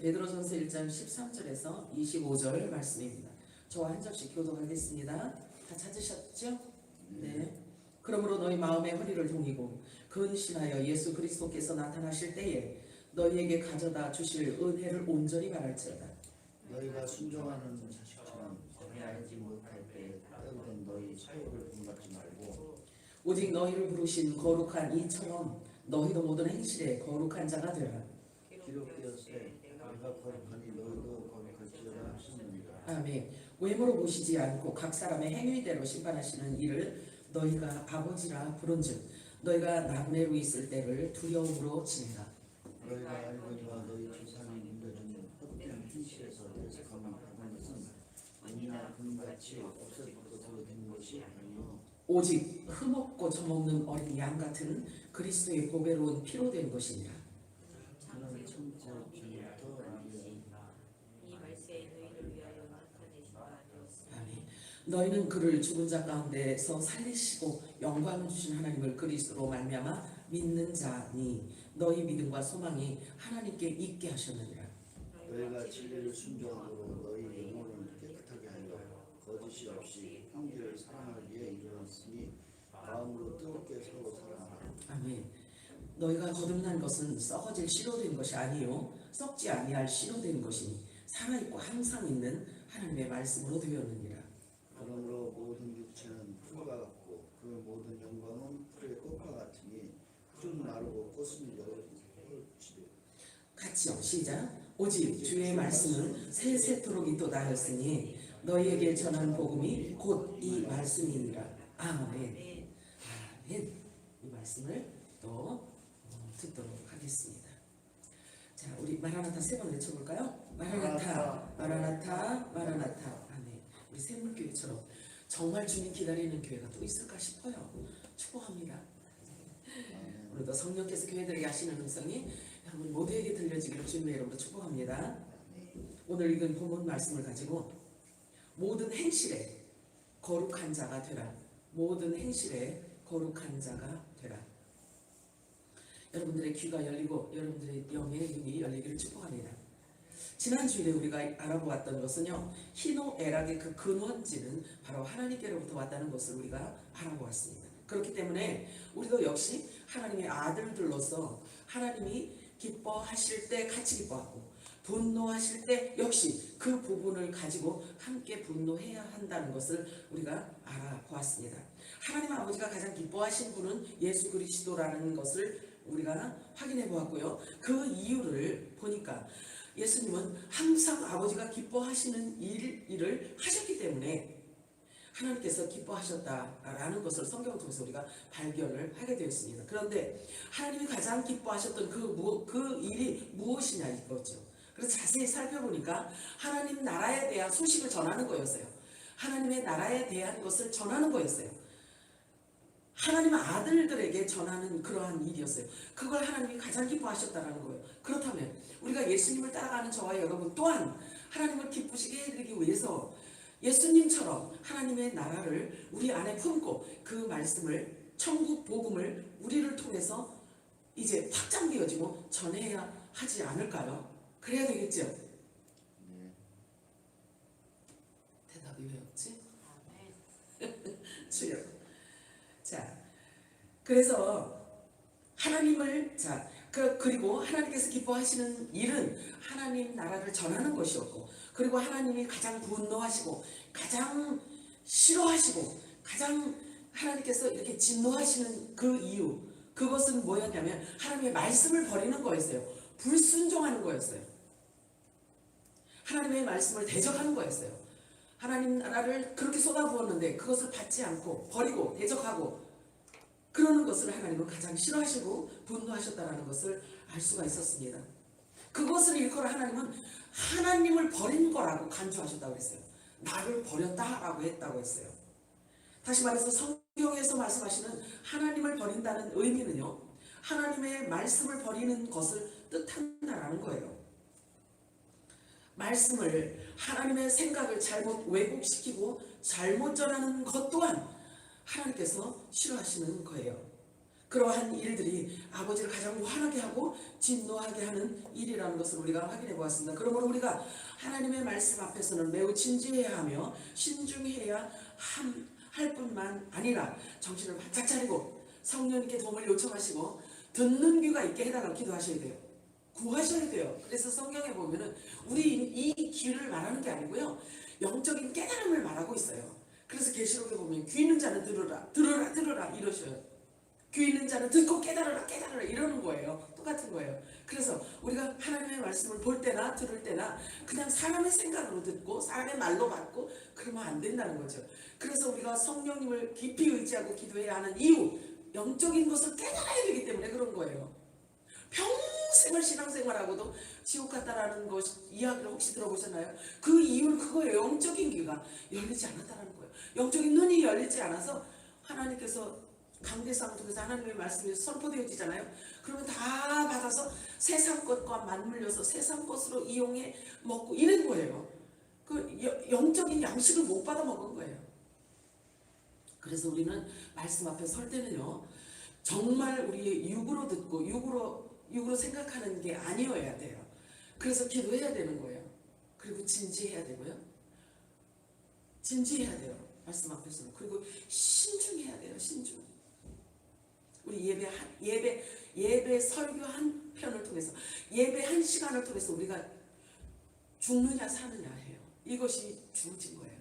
베드로전서 1장 13절에서 25절 말씀입니다. 저와 한 절씩 교독하겠습니다. 다 찾으셨죠? 네. 그러므로 너희 마음의 허리를 동이고 근신하여 예수 그리스도께서 나타나실 때에 너희에게 가져다 주실 은혜를 온전히 바랄지어다. 너희가 순종하는 자식처럼 권해하지 못할 때 빼앗은 너희 사욕을 본받지 말고 오직 너희를 부르신 거룩한 이처럼 너희도 모든 행실에 거룩한 자가 되라. 기록되었으되 내가 거룩하니 너희도 거룩할지어다 하시느니라. 아멘. 외모로 보시지 않고 각 사람의 행위대로 심판하시는 이를 너희가 아버지라 부른즉 너희가 나그네로 있을 때를 두려움으로 지내라. 너희가 알거니와 너희 조상이 남겨준 헛된 행실에서 해석하는 것은 은이나 금같이 없어져서 된 것이 아니요 오직 흠없고 점없는 어린 양 같은 그리스도의 보배로운 피로 된 것이니라. 그는 천부 전부터 이 말세에 너희를 위하여 나타내신 바 되었으니 아멘. 너희는 그를 죽은 자 가운데서 살리시고 영광을 주신 하나님을 그리스도로 말미암아 믿는 자니 너희 믿음과 소망이 하나님께 있게 하셨느니라. 너희가 진리를 순종함으로 너희 영혼을 깨끗하게 하여 거짓이 없이 형제를 사랑하기에 이르렀으니 마음으로 뜨겁게 서로 사랑하라. 아멘. 너희가 거듭난 것은 썩어질 씨로 된 것이 아니요 썩지 아니할 씨로 된 것이니 살아있고 항상 있는 하나님의 말씀으로 되었느니라. 그러므로 모든 육체는 풀과 같고 그 모든 영광은 풀의 꽃과 같으니 풀은 마르고 꽃은 여울지되 같이요. 시작. 오직 주의 말씀은 세세토록 있도다였으니 너희에게 전한 복음이 곧 이 말씀이니라. 아멘. 아멘. 이 말씀을 또 듣도록 하겠습니다. 자, 우리 마라나타 세 번 외쳐볼까요? 마라나타, 마라나타, 마라나타. 아멘. 우리 샘물교회처럼 정말 주님 기다리는 교회가 또 있을까 싶어요. 축복합니다. 오늘도 성령께서 교회들에게 하시는 음성이 우리 모두에게 들려지기를 주님의 이름으로 축복합니다. 오늘 읽은 본문 말씀을 가지고 모든 행실에 거룩한 자가 되라. 모든 행실에 거룩한 자가 되라. 여러분들의 귀가 열리고 여러분들의 영의 눈이 열리기를 축복합니다. 지난 주일에 우리가 알아보았던 것은요, 희노애락의 그 근원지는 바로 하나님께로부터 왔다는 것을 우리가 알아보았습니다. 그렇기 때문에 우리도 역시 하나님의 아들들로서 하나님이 기뻐하실 때 같이 기뻐하고 분노하실 때 역시 그 부분을 가지고 함께 분노해야 한다는 것을 우리가 알아보았습니다. 하나님 아버지가 가장 기뻐하신 분은 예수 그리스도라는 것을 우리가 확인해 보았고요. 그 이유를 보니까 예수님은 항상 아버지가 기뻐하시는 일을 하셨기 때문에 하나님께서 기뻐하셨다라는 것을 성경을 통해서 우리가 발견을 하게 되었습니다. 그런데 하나님이 가장 기뻐하셨던 그 일이 무엇이냐 이거죠. 그래서 자세히 살펴보니까 하나님 나라에 대한 소식을 전하는 거였어요. 하나님의 나라에 대한 것을 전하는 거였어요. 하나님 아들들에게 전하는 그러한 일이었어요. 그걸 하나님이 가장 기뻐하셨다는 거예요. 그렇다면 우리가 예수님을 따라가는 저와 여러분 또한 하나님을 기쁘시게 해드리기 위해서 예수님처럼 하나님의 나라를 우리 안에 품고 그 말씀을 천국 복음을 우리를 통해서 이제 확장되어지고 전해야 하지 않을까요? 그래야 되겠죠? 대답이 왜 없지? 주여. 자, 그래서 하나님을 그리고 하나님께서 기뻐하시는 일은 하나님 나라를 전하는 것이었고, 그리고 하나님이 가장 분노하시고 가장 싫어하시고 가장 하나님께서 이렇게 진노하시는 그 이유, 그것은 뭐였냐면 하나님의 말씀을 버리는 거였어요. 불순종하는 거였어요. 하나님의 말씀을 대적하는 거였어요. 하나님 나라를 그렇게 쏟아부었는데 그것을 받지 않고 버리고 대적하고 그러는 것을 하나님은 가장 싫어하시고 분노하셨다는 것을 알 수가 있었습니다. 그것을 일컬어 하나님은 하나님을 버린 거라고 간주하셨다고 했어요. 나를 버렸다라고 했다고 했어요. 다시 말해서 성경에서 말씀하시는 하나님을 버린다는 의미는요, 하나님의 말씀을 버리는 것을 뜻한다라는 거예요. 말씀을, 하나님의 생각을 잘못 왜곡시키고 잘못 전하는 것 또한 하나님께서 싫어하시는 거예요. 그러한 일들이 아버지를 가장 화나게 하고 진노하게 하는 일이라는 것을 우리가 확인해 보았습니다. 그러므로 우리가 하나님의 말씀 앞에서는 매우 진지해야 하며 신중해야 할 뿐만 아니라 정신을 바짝 차리고 성령님께 도움을 요청하시고 듣는 귀가 있게 해달라고 기도하셔야 돼요. 구하셔야 돼요. 그래서 성경에 보면은 우리 이 귀를 말하는 게 아니고요, 영적인 깨달음을 말하고 있어요. 그래서 계시록에 보면 귀 있는 자는 들으라, 들으라, 들으라 이러셔요. 귀 있는 자는 듣고 깨달으라, 깨달으라 이러는 거예요. 똑같은 거예요. 그래서 우리가 하나님의 말씀을 볼 때나 들을 때나 그냥 사람의 생각으로 듣고 사람의 말로 받고 그러면 안 된다는 거죠. 그래서 우리가 성령님을 깊이 의지하고 기도해야 하는 이유, 영적인 것을 깨달아야 되기 때문에 그런 거예요. 평생을 신앙생활하고도 지옥 갔다라는 것 이야기를 혹시 들어보셨나요? 그 이유는 그거예요. 영적인 귀가 열리지 않았다는 거예요. 영적인 눈이 열리지 않아서 하나님께서 강대상을 통해서 하나님의 말씀이 선포되어지잖아요. 그러면 다 받아서 세상 것과 맞물려서 세상 것으로 이용해 먹고 이런 거예요. 그 영적인 양식을 못 받아 먹은 거예요. 그래서 우리는 말씀 앞에 설 때는요, 정말 우리의 육으로 듣고 육으로 생각하는 게 아니어야 돼요. 그래서 기도해야 되는 거예요. 그리고 진지해야 되고요. 진지해야 돼요. 말씀 앞에서는. 그리고 신중해야 돼요. 신중. 우리 예배 설교 한 편을 통해서, 예배 한 시간을 통해서 우리가 죽느냐 사느냐 해요. 이것이 주어진 거예요.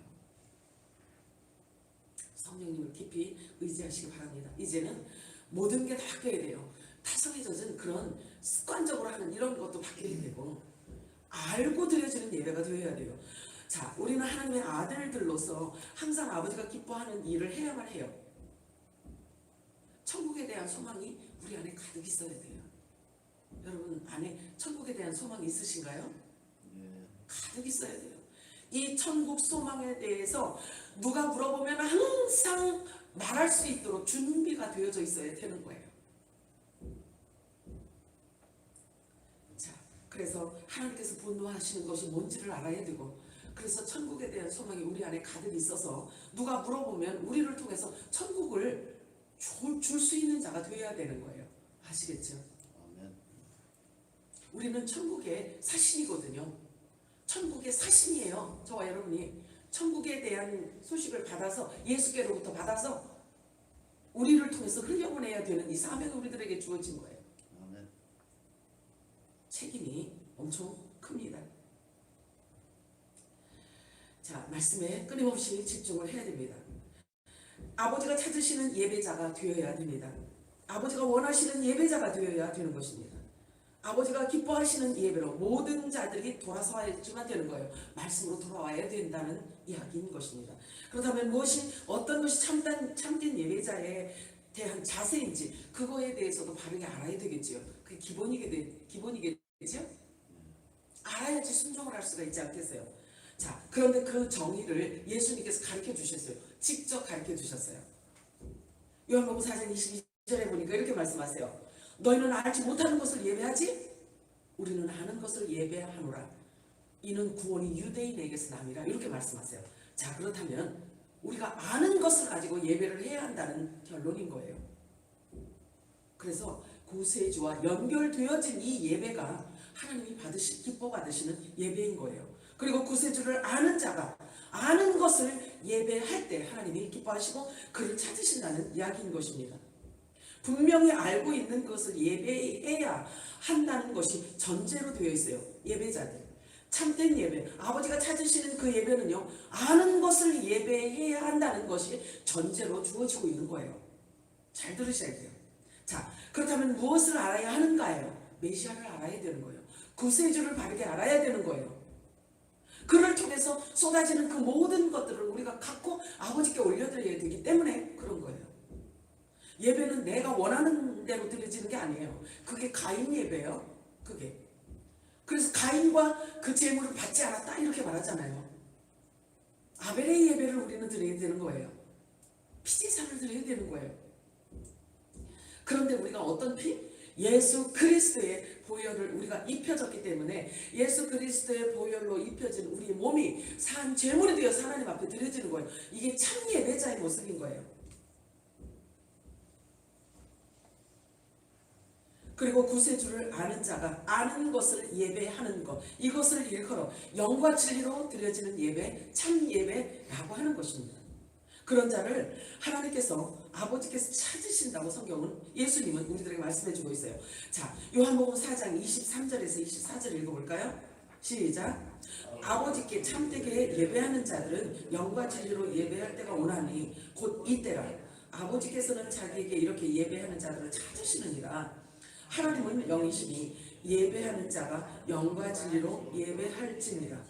성령님을 깊이 의지하시기 바랍니다. 이제는 모든 게 다 바뀌어야 돼요. 타성에 젖은 그런 습관적으로 하는 이런 것도 바뀌어야 되고, 알고 드려지는 예배가 되어야 돼요. 자, 우리는 하나님의 아들들로서 항상 아버지가 기뻐하는 일을 해야만 해요. 천국에 대한 소망이 우리 안에 가득 있어야 돼요. 여러분 안에 천국에 대한 소망이 있으신가요? 가득 있어야 돼요. 이 천국 소망에 대해서 누가 물어보면 항상 말할 수 있도록 준비가 되어져 있어야 되는 거예요. 자, 그래서 하나님께서 분노하시는 것이 뭔지를 알아야 되고, 그래서 천국에 대한 소망이 우리 안에 가득 있어서 누가 물어보면 우리를 통해서 천국을 줄 수 있는 자가 되어야 되는 거예요. 아시겠죠? 아멘. 우리는 천국의 사신이거든요. 천국의 사신이에요. 저와 여러분이 천국에 대한 소식을 받아서, 예수께로부터 받아서 우리를 통해서 흘려보내야 되는 이 사명이 우리들에게 주어진 거예요. 아멘. 책임이 엄청 큽니다. 자, 말씀에 끊임없이 집중을 해야 됩니다. 아버지가 찾으시는 예배자가 되어야 됩니다. 아버지가 원하시는 예배자가 되어야 되는 것입니다. 아버지가 기뻐하시는 예배로 모든 자들이 돌아서야지만 되는 거예요. 말씀으로 돌아와야 된다는 이야기인 것입니다. 그렇다면 어떤 것이 참된 예배자에 대한 자세인지 그거에 대해서도 바르게 알아야 되겠지요. 그게 기본이겠죠? 알아야지 순종을 할 수가 있지 않겠어요? 자, 그런데 그 정의를 예수님께서 가르쳐 주셨어요. 직접 가르쳐 주셨어요. 요한복음 4장 22절에 보니까 이렇게 말씀하세요. 너희는 알지 못하는 것을 예배하지? 우리는 아는 것을 예배하노라. 이는 구원이 유대인에게서 남이라. 이렇게 말씀하세요. 자, 그렇다면 우리가 아는 것을 가지고 예배를 해야 한다는 결론인 거예요. 그래서 구세주와 연결되어진 이 예배가 하나님이 기뻐 받으시는 예배인 거예요. 그리고 구세주를 아는 자가 아는 것을 예배할 때 하나님이 기뻐하시고 그를 찾으신다는 이야기인 것입니다. 분명히 알고 있는 것을 예배해야 한다는 것이 전제로 되어 있어요. 예배자들. 참된 예배, 아버지가 찾으시는 그 예배는요, 아는 것을 예배해야 한다는 것이 전제로 주어지고 있는 거예요. 잘 들으셔야 돼요. 자, 그렇다면 무엇을 알아야 하는가요? 메시아를 알아야 되는 거예요. 구세주를 바르게 알아야 되는 거예요. 그를 통해서 쏟아지는 그 모든 것들을 우리가 갖고 아버지께 올려드려야 되기 때문에 그런 거예요. 예배는 내가 원하는 대로 드려지는 게 아니에요. 그게 가인 예배예요. 그게. 그래서 가인과 그 제물을 받지 않았다 이렇게 말하잖아요. 아벨의 예배를 우리는 드려야 되는 거예요. 피제사를 드려야 되는 거예요. 그런데 우리가 어떤 피? 예수 그리스도의 보혈을 우리가 입혀졌기 때문에 예수 그리스도의 보혈로 입혀진 우리의 몸이 산 제물이 되어서 하나님 앞에 드려지는 거예요. 이게 참 예배자의 모습인 거예요. 그리고 구세주를 아는 자가 아는 것을 예배하는 것, 이것을 일컬어 영과 진리로 드려지는 예배, 참 예배라고 하는 것입니다. 그런 자를 하나님께서 아버지께서 찾으신다고 성경은, 예수님은 우리들에게 말씀해 주고 있어요. 자, 요한복음 4장 23절에서 24절 읽어볼까요? 시작. 아버지께 참되게 예배하는 자들은 영과 진리로 예배할 때가 오나니 곧 이때라. 아버지께서는 자기에게 이렇게 예배하는 자들을 찾으시느니라. 하나님은 영이시니 예배하는 자가 영과 진리로 예배할지니라.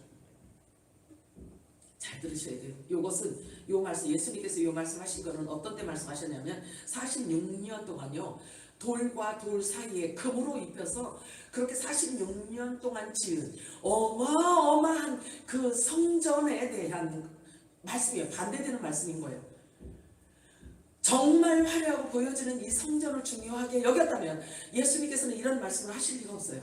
잘 들으셔야 돼요. 요것은 요 말씀, 예수님께서 요 말씀하신 거는 어떤 때 말씀하셨냐면 46년 동안요, 돌과 돌 사이에 금으로 입혀서 그렇게 46년 동안 지은 어마어마한 그 성전에 대한 말씀이에요. 반대되는 말씀인 거예요. 정말 화려하고 보여지는 이 성전을 중요하게 여겼다면 예수님께서는 이런 말씀을 하실 리가 없어요.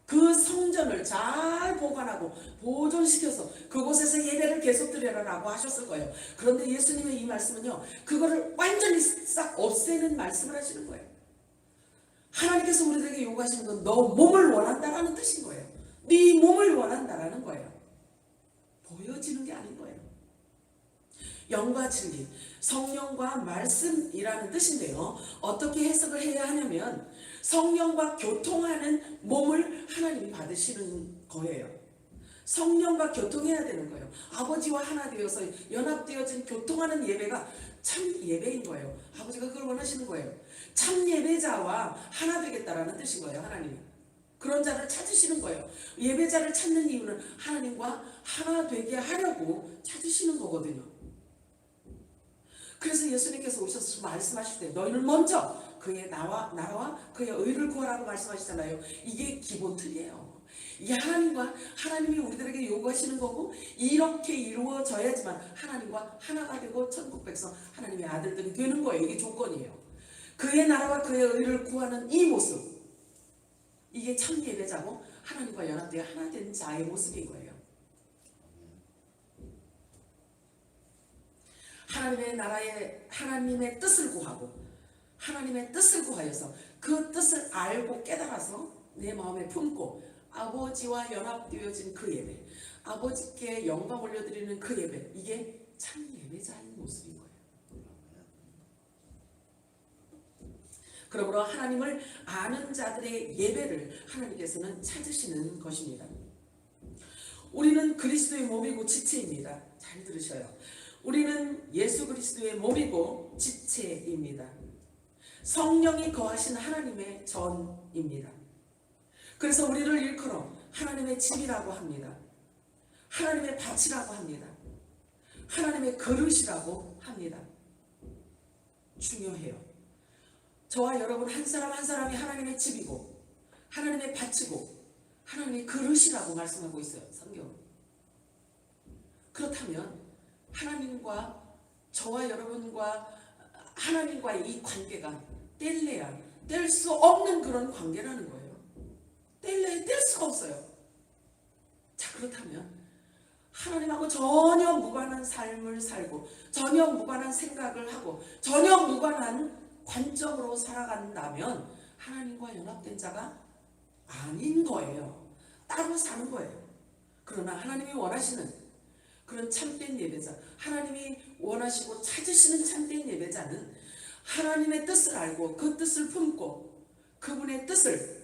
그 성전을 잘 보관하고 보존시켜서 그곳에서 예배를 계속 드려라라고 하셨을 거예요. 그런데 예수님의 이 말씀은요, 그거를 완전히 싹 없애는 말씀을 하시는 거예요. 하나님께서 우리들에게 요구하시는 건 너 몸을 원한다라는 뜻인 거예요. 네 몸을 원한다라는 거예요. 보여지는 게 아닌 거예요. 영과 진리, 성령과 말씀이라는 뜻인데요, 어떻게 해석을 해야 하냐면 성령과 교통하는 몸을 하나님이 받으시는 거예요. 성령과 교통해야 되는 거예요. 아버지와 하나 되어서 연합되어진 교통하는 예배가 참 예배인 거예요. 아버지가 그걸 원하시는 거예요. 참 예배자와 하나 되겠다라는 뜻인 거예요. 하나님이 그런 자를 찾으시는 거예요. 예배자를 찾는 이유는 하나님과 하나 되게 하려고 찾으시는 거거든요. 그래서 예수님께서 오셔서 말씀하실 때 너희는 먼저 그의 나라와 그의 의를 구하라고 말씀하시잖아요. 이게 기본 틀이에요. 이게 하나님이 우리들에게 요구하시는 거고, 이렇게 이루어져야지만 하나님과 하나가 되고 천국 백성 하나님의 아들들이 되는 거예요. 이게 조건이에요. 그의 나라와 그의 의를 구하는 이 모습, 이게 참 예배자고 하나님과 연합되어 하나 된 자의 모습인 거예요. 하나님의 나라에 하나님의 뜻을 구하고 하나님의 뜻을 구하여서 그 뜻을 알고 깨달아서 내 마음에 품고 아버지와 연합되어진 그 예배, 아버지께 영광 올려드리는 그 예배, 이게 참 예배자의 모습인 거예요. 그러므로 하나님을 아는 자들의 예배를 하나님께서는 찾으시는 것입니다. 우리는 그리스도의 몸이고 지체입니다. 잘 들으셔요. 우리는 예수 그리스도의 몸이고 지체입니다. 성령이 거하신 하나님의 전입니다. 그래서 우리를 일컬어 하나님의 집이라고 합니다. 하나님의 밭이라고 합니다. 하나님의 그릇이라고 합니다. 중요해요. 저와 여러분 한 사람 한 사람이 하나님의 집이고 하나님의 밭이고 하나님의 그릇이라고 말씀하고 있어요. 성경은. 그렇다면 하나님과 저와 여러분과 하나님과의 이 관계가 뗄래야 뗄 수 없는 그런 관계라는 거예요. 뗄래야 뗄 수가 없어요. 자, 그렇다면 하나님하고 전혀 무관한 삶을 살고 전혀 무관한 생각을 하고 전혀 무관한 관점으로 살아간다면 하나님과 연합된 자가 아닌 거예요. 따로 사는 거예요. 그러나 하나님이 원하시는 그런 참된 예배자, 하나님이 원하시고 찾으시는 참된 예배자는 하나님의 뜻을 알고 그 뜻을 품고 그분의 뜻을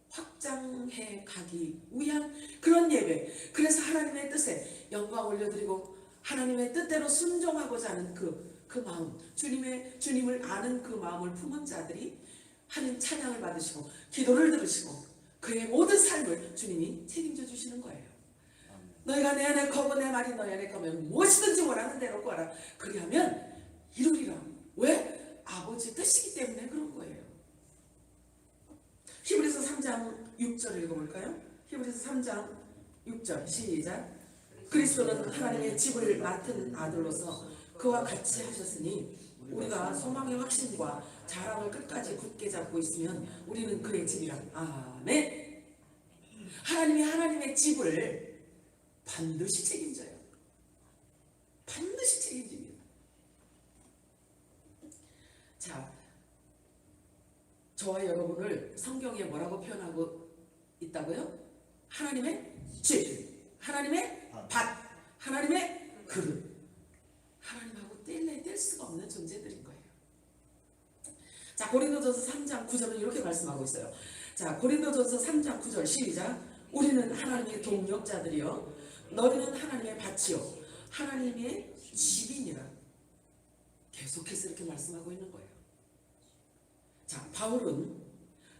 확장해 가기 위한 그런 예배, 그래서 하나님의 뜻에 영광 올려드리고 하나님의 뜻대로 순종하고자 하는 그 마음, 주님을 아는 그 마음을 품은 자들이 하나님 찬양을 받으시고 기도를 들으시고 그의 모든 삶을 주님이 책임져 주시는 거예요. 너희가 내 안에 거고 내 말이 너희 안에 거면 무엇이든지 원하는 대로 구하라. 그리하면 이루리라. 왜? 아버지 뜻이기 때문에 그런 거예요. 히브리서 3장 6절 읽어볼까요? 히브리서 3장 6절 시작. 그리스도는 하나님의 집을 맡은 아들로서 그와 같이 하셨으니 우리가 소망의 확신과 자랑을 끝까지 굳게 잡고 있으면 우리는 그의 집이라. 아멘. 하나님이 하나님의 집을 반드시 책임져요. 반드시 책임집니다. 자, 저와 여러분을 성경에 뭐라고 표현하고 있다고요? 하나님의 질, 하나님의 밭, 하나님의 그릇. 하나님하고 뗄 수가 없는 존재들인 거예요. 자, 고린도전서 3장 9절은 이렇게 말씀하고 있어요. 자, 고린도전서 3장 9절 시작. 우리는 하나님의 동역자들이요 너희는 하나님의 밭이요 하나님의 집이니라. 계속해서 이렇게 말씀하고 있는 거예요. 자, 바울은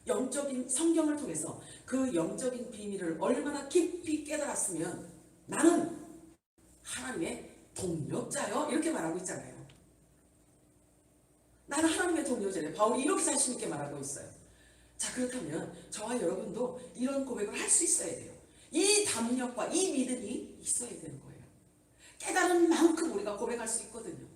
영적인 성경을 통해서 그 영적인 비밀을 얼마나 깊이 깨달았으면 나는 하나님의 동역자요 이렇게 말하고 있잖아요. 나는 하나님의 동역자예요. 바울이 이렇게 자신 있게 말하고 있어요. 자, 그렇다면 저와 여러분도 이런 고백을 할 수 있어야 돼요. 이 담력과 이 믿음이 있어야 되는 거예요. 깨달은 만큼 우리가 고백할 수 있거든요.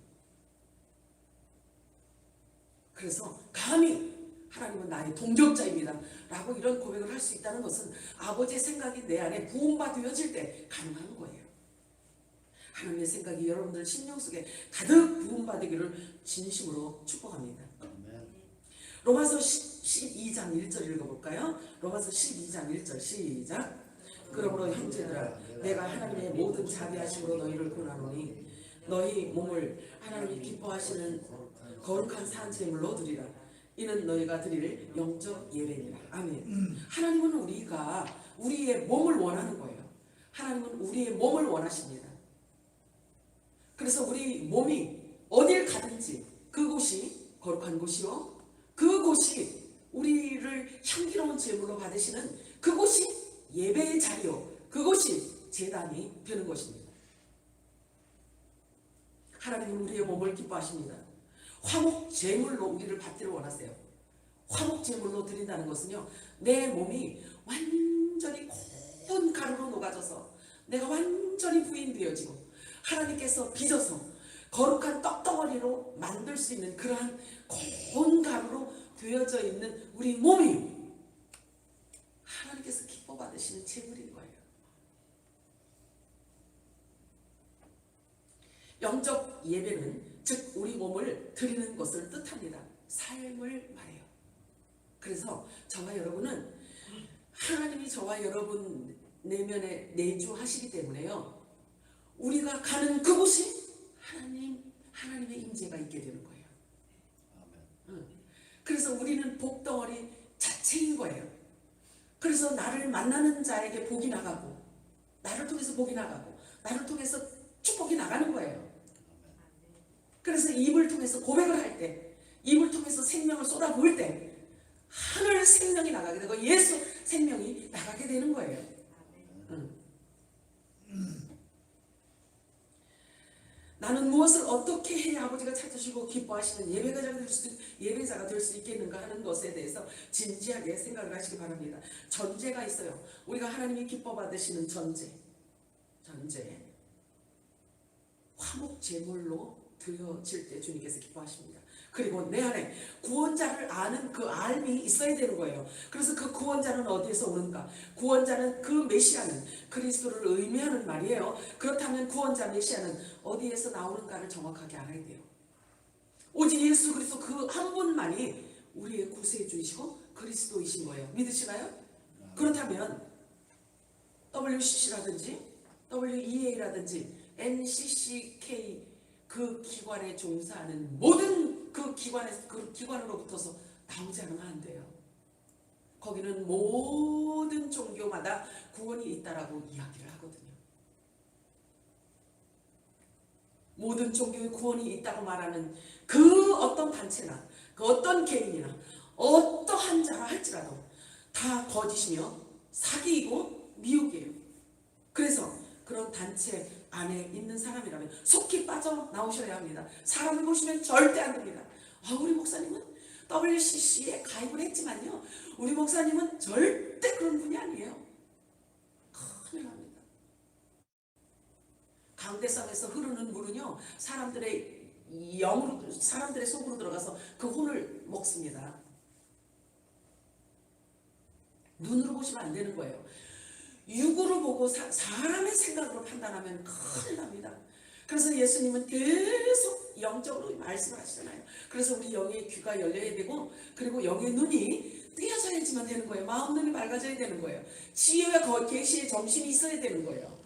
그래서 감히 하나님은 나의 동역자입니다 라고 이런 고백을 할 수 있다는 것은 아버지의 생각이 내 안에 부음받아져질 때 가능한 거예요. 하나님의 생각이 여러분들 심령 속에 가득 부음받기를 진심으로 축복합니다. 로마서 12장 1절 읽어볼까요? 로마서 12장 1절 시작. 그러므로 형제들아 내가 하나님의 모든 자비하심으로 너희를 권하노니 너희 몸을 하나님이 기뻐하시는 거룩한 산제물로 드리라. 이는 너희가 드릴 영적 예배니라. 아멘. 하나님은 우리가 우리의 몸을 원하는 거예요. 하나님은 우리의 몸을 원하십니다. 그래서 우리 몸이 어딜 가든지 그곳이 거룩한 곳이요 그곳이 우리를 향기로운 제물로 받으시는 그곳이 예배의 자리요 그곳이 제단이 되는 것입니다. 하나님은 우리의 몸을 기뻐하십니다. 화목 제물로 우리를 받기를 원하세요. 화목 제물로 드린다는 것은요 내 몸이 완전히 고운 가루로 녹아져서 내가 완전히 부인되어지고 하나님께서 빚어서 거룩한 떡덩어리로 만들 수 있는 그러한 고운 가루로 되어져 있는 우리 몸이 하나님께서 기뻐 받으시는 제물인 거예요. 영적 예배는 즉 우리 몸을 드리는 것을 뜻합니다. 삶을 말해요. 그래서 저와 여러분은 하나님이 저와 여러분 내면에 내주하시기 때문에요. 우리가 가는 그곳이 하나님의 임재가 있게 되는 거예요. 그래서 우리는 복덩어리 자체인 거예요. 그래서 나를 만나는 자에게 복이 나가고 나를 통해서 복이 나가고 나를 통해서 축복이 나가는 거예요. 그래서 입을 통해서 고백을 할 때 입을 통해서 생명을 쏟아부을 때 하늘 생명이 나가게 되고 예수 생명이 나가게 되는 거예요. 나는 무엇을 어떻게 해야 아버지가 찾으시고 기뻐하시는 예배자가 될 수 있겠는가 하는 것에 대해서 진지하게 생각을 하시기 바랍니다. 전제가 있어요. 우리가 하나님이 기뻐 받으시는 전제 화목 제물로 드려질 때 주님께서 기뻐하십니다. 그리고 내 안에 구원자를 아는 그 알미 있어야 되는 거예요. 그래서 그 구원자는 어디에서 오는가? 구원자는 그 메시아는 그리스도를 의미하는 말이에요. 그렇다면 구원자 메시아는 어디에서 나오는가를 정확하게 알아야 돼요. 오직 예수 그리스도 그 한 분만이 우리의 구세주이시고 그리스도이신 거예요. 믿으시나요? 그렇다면 WCC라든지 WEA라든지 NCCK 그 기관에 종사하는 모든 그 기관으로부터서 나오지 않으면 안 돼요. 거기는 모든 종교마다 구원이 있다라고 이야기를 하거든요. 모든 종교의 구원이 있다고 말하는 그 어떤 단체나 그 어떤 개인이나 어떠한 자라 할지라도 다 거짓이며 사기이고 미혹이에요. 그래서 그런 단체 안에 있는 사람이라면 속히 빠져나오셔야 합니다. 사람을 보시면 절대 안 됩니다. 우리 목사님은 WCC에 가입을 했지만요 우리 목사님은 절대 그런 분이 아니에요. 큰일 납니다. 강대상에서 흐르는 물은요 사람들의 속으로 들어가서 그 혼을 먹습니다. 눈으로 보시면 안 되는 거예요. 육으로 보고 사람의 생각으로 판단하면 큰일 납니다. 그래서 예수님은 계속 영적으로 말씀을 하시잖아요. 그래서 우리 영의 귀가 열려야 되고, 그리고 영의 눈이 뜨여져야지만 되는 거예요. 마음 눈이 밝아져야 되는 거예요. 지혜와 계시의 정신이 있어야 되는 거예요.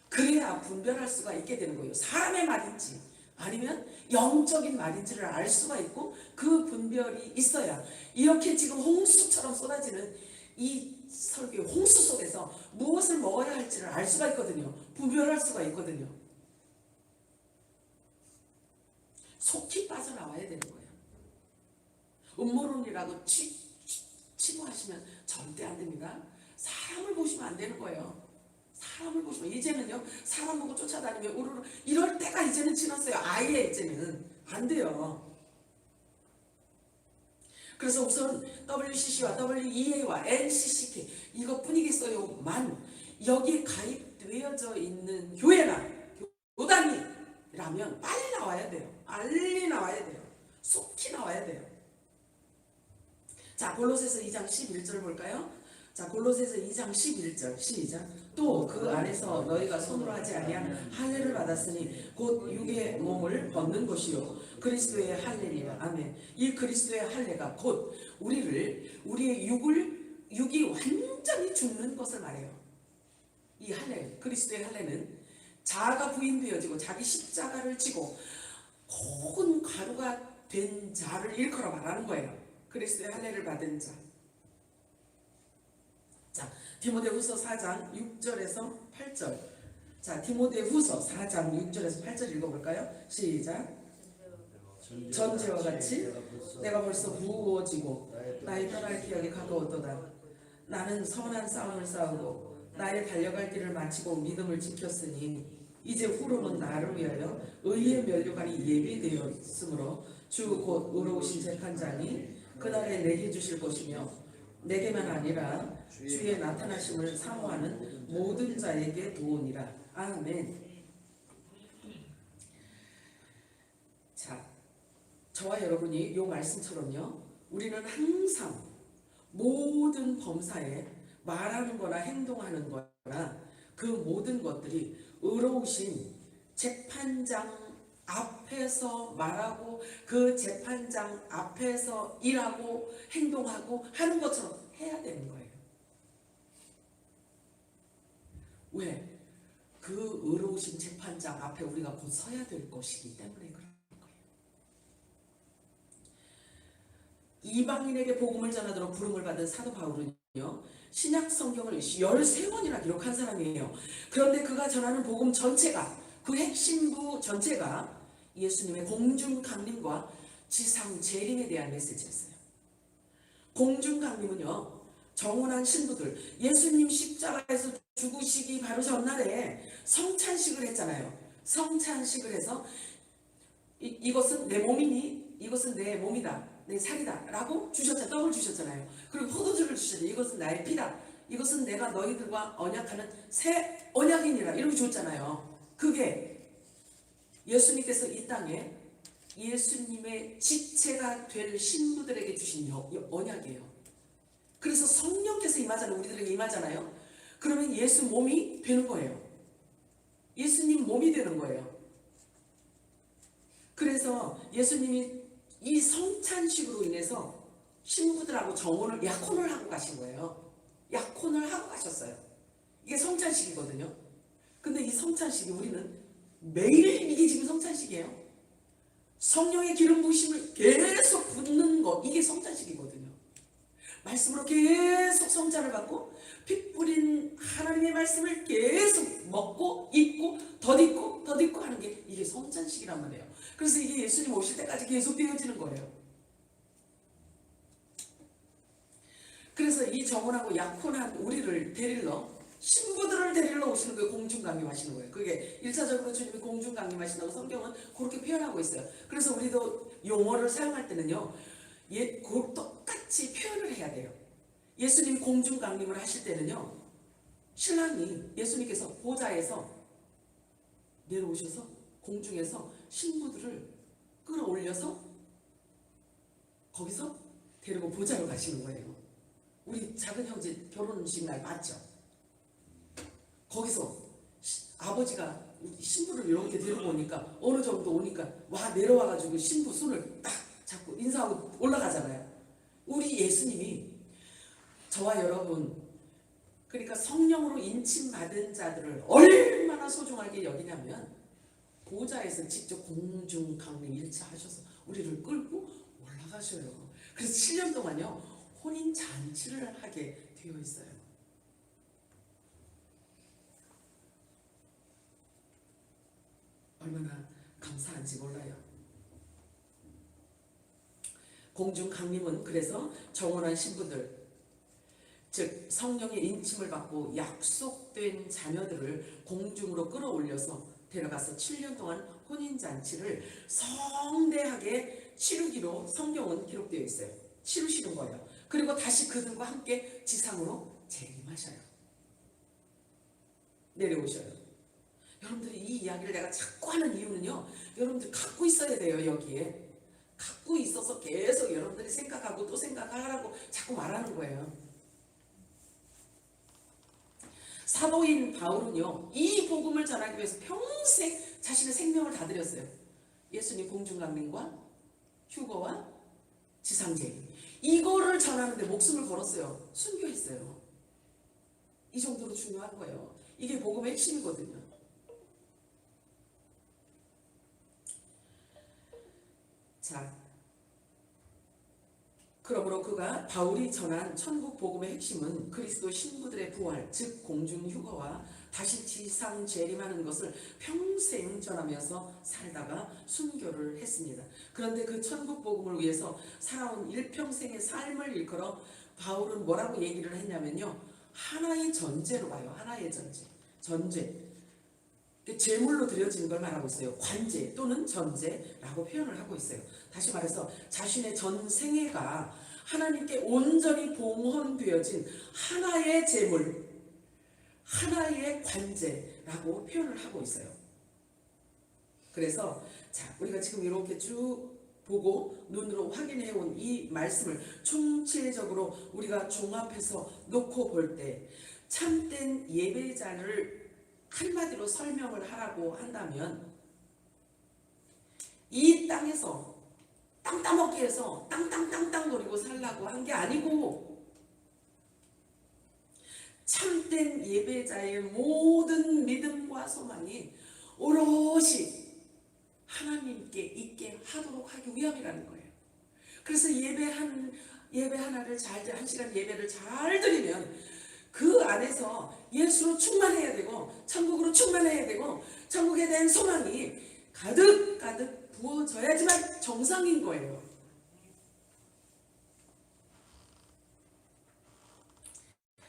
그래야 분별할 수가 있게 되는 거예요. 사람의 말인지 아니면 영적인 말인지를 알 수가 있고, 그 분별이 있어야 이렇게 지금 홍수처럼 쏟아지는 이 설교의 홍수 속에서 무엇을 먹어야 할지를 알 수가 있거든요. 분별할 수가 있거든요. 속히 빠져나와야 되는 거예요. 음모론이라고 치부하시면 절대 안 됩니다. 사람을 보시면 안 되는 거예요. 사람을 보시면, 이제는요, 사람 보고 쫓아다니면 우르르 이럴 때가 이제는 지났어요. 아예 이제는 안 돼요. 그래서 우선 WCC와 WEA와 NCCK 이것뿐이겠어요만 여기에 가입되어져 있는 교회나 교단이라면 빨리 나와야 돼요. 빨리 나와야 돼요. 속히 나와야 돼요. 자, 골로새서 2장 11절 볼까요? 자, 골로새서 2장 11절 시작. 또 그 안에서 너희가 손으로 하지 아니한 할례를 받았으니 곧 육의 몸을 벗는 것이요 그리스도의 할례니라. 아멘. 이 그리스도의 할례가 곧 우리의 육이 완전히 죽는 것을 말해요. 이 할례, 그리스도의 할례는 자아가 부인되어지고 자기 십자가를 지고 큰 가루가 된 자를 일컬어 말하는 거예요. 그리스도의 할례를 받은 자. 자, 디모데후서 4장 6절에서 8절. 자, 디모데후서 4장 6절에서 8절 읽어볼까요? 시작. 전제와 같이 내가 벌써 부어지고 나의 떠날 기약이 가까웠도다. 나는 선한 싸움을 싸우고 나의 달려갈 길을 마치고 믿음을 지켰으니 이제 후로는 나를 위하여 의의 면류관이 예비되었으므로 주 곧 의로우신 재판장이 그날에 내게 주실 것이며 내게만 아니라 주의 나타나심을 사모하는 모든 자에게 도우니라. 아멘. 자, 저와 여러분이 이 말씀처럼요, 우리는 항상 모든 범사에 말하는 거나 행동하는 거나 그 모든 것들이 의로우신 재판장 앞에서 말하고 그 재판장 앞에서 일하고 행동하고 하는 것처럼 해야 되는 거예요. 왜? 그 의로우신 재판장 앞에 우리가 곧 서야 될 것이기 때문에 그런 거예요. 이방인에게 복음을 전하도록 부름을 받은 사도 바울은요, 신약 성경을 13권이나 기록한 사람이에요. 그런데 그가 전하는 복음 전체가, 그 핵심부 전체가 예수님의 공중 강림과 지상 재림에 대한 메시지였어요. 공중 강림은요, 정혼한 신부들, 예수님 십자가에서 죽으시기 바로 전날에 성찬식을 했잖아요. 성찬식을 해서 이것은 내 몸이니 이것은 내 몸이다, 내 살이다 라고 주셨잖아요. 떡을 주셨잖아요. 그리고 포도주를 주셨잖아요. 이것은 나의 피다, 이것은 내가 너희들과 언약하는 새 언약이니라, 이렇게 줬잖아요. 그게 예수님께서 이 땅에 예수님의 지체가 될 신부들에게 주신 언약이에요. 그래서 성령께서 임하잖아요. 우리들에게 임하잖아요. 그러면 예수 몸이 되는 거예요. 예수님 몸이 되는 거예요. 그래서 예수님이 이 성찬식으로 인해서 신부들하고 정혼을, 약혼을 하고 가신 거예요. 약혼을 하고 가셨어요. 이게 성찬식이거든요. 근데 이 성찬식이 우리는 매일, 이게 지금 성찬식이에요. 성령의 기름 부으심을 계속 붓는 거, 이게 성찬식이거든요. 말씀으로 계속 성찬을 받고 피 뿌린 하나님의 말씀을 계속 먹고 입고 덧입고 덧입고 하는 게 이게 성찬식이란 말이에요. 그래서 이게 예수님 오실 때까지 계속 되어지는 거예요. 그래서 이 정혼하고 약혼한 우리를 데리러, 신부들을 데리러 오시는 거예요. 공중강림하시는 거예요. 그게 1차적으로 주님이 공중강림하신다고 성경은 그렇게 표현하고 있어요. 그래서 우리도 용어를 사용할 때는요, 똑같이 표현을 해야 돼요. 예수님이 공중강림을 하실 때는요, 신랑이, 예수님께서 보좌에서 내려오셔서 공중에서 신부들을 끌어올려서 거기서 데리고 보좌로 가시는 거예요. 우리 작은 형제 결혼식 날 봤죠? 거기서 아버지가 신부를 이렇게 데리고 오니까 어느 정도 오니까 내려와가지고 신부 손을 딱 잡고 인사하고 올라가잖아요. 우리 예수님이 저와 여러분, 그러니까 성령으로 인침받은 자들을 얼마나 소중하게 여기냐면 보좌에서 직접 공중강림 일차하셔서 우리를 끌고 올라가셔요. 그래서 7년 동안요 혼인 잔치를 하게 되어 있어요. 얼마나 감사한지 몰라요. 공중강림은 그래서 정혼한 신부들, 즉 성령의 인침을 받고 약속된 자녀들을 공중으로 끌어올려서 데려가서 7년 동안 혼인잔치를 성대하게 치르기로 성경은 기록되어 있어요. 치르시는 거예요. 그리고 다시 그들과 함께 지상으로 재림하셔요. 내려오셔요. 여러분들이 이 이야기를 내가 자꾸 하는 이유는요, 여러분들 갖고 있어야 돼요. 여기에 갖고 있어서 계속 여러분들이 생각하고 또 생각하라고 자꾸 말하는 거예요. 사도인 바울은요 이 복음을 전하기 위해서 평생 자신의 생명을 다 드렸어요. 예수님 공중강림과 휴거와 지상재림, 이거를 전하는데 목숨을 걸었어요. 순교했어요. 이 정도로 중요한 거예요. 이게 복음의 핵심이거든요. 자, 그러므로 그가 바울이 전한 천국 복음의 핵심은 그리스도 신부들의 부활, 즉 공중 휴거와 다시 지상 재림하는 것을 평생 전하면서 살다가 순교를 했습니다. 그런데 그 천국 복음을 위해서 살아온 일평생의 삶을 일컬어 바울은 뭐라고 얘기를 했냐면요, 하나의 전제로 봐요. 하나의 전제. 제물로 드려지는 걸 말하고 있어요. 관제 또는 전제라고 표현을 하고 있어요. 다시 말해서 자신의 전 생애가 하나님께 온전히 봉헌되어진 하나의 제물, 하나의 관제라고 표현을 하고 있어요. 그래서 자, 우리가 지금 이렇게 쭉 보고 눈으로 확인해 온 이 말씀을 총체적으로 우리가 종합해서 놓고 볼 때 참된 예배자를 한마디로 설명을 하라고 한다면 이 땅에서 땅 따먹기 해서 땅땅땅땅 노리고 살라고 한 게 아니고 참된 예배자의 모든 믿음과 소망이 오롯이 하나님께 있게 하도록 하기 위함이라는 거예요. 그래서 예배 하나를 한 시간 예배를 잘 드리면 그 안에서 예수로 충만해야 되고 천국으로 충만해야 되고 천국에 대한 소망이 가득가득 부어져야지만 정상인 거예요.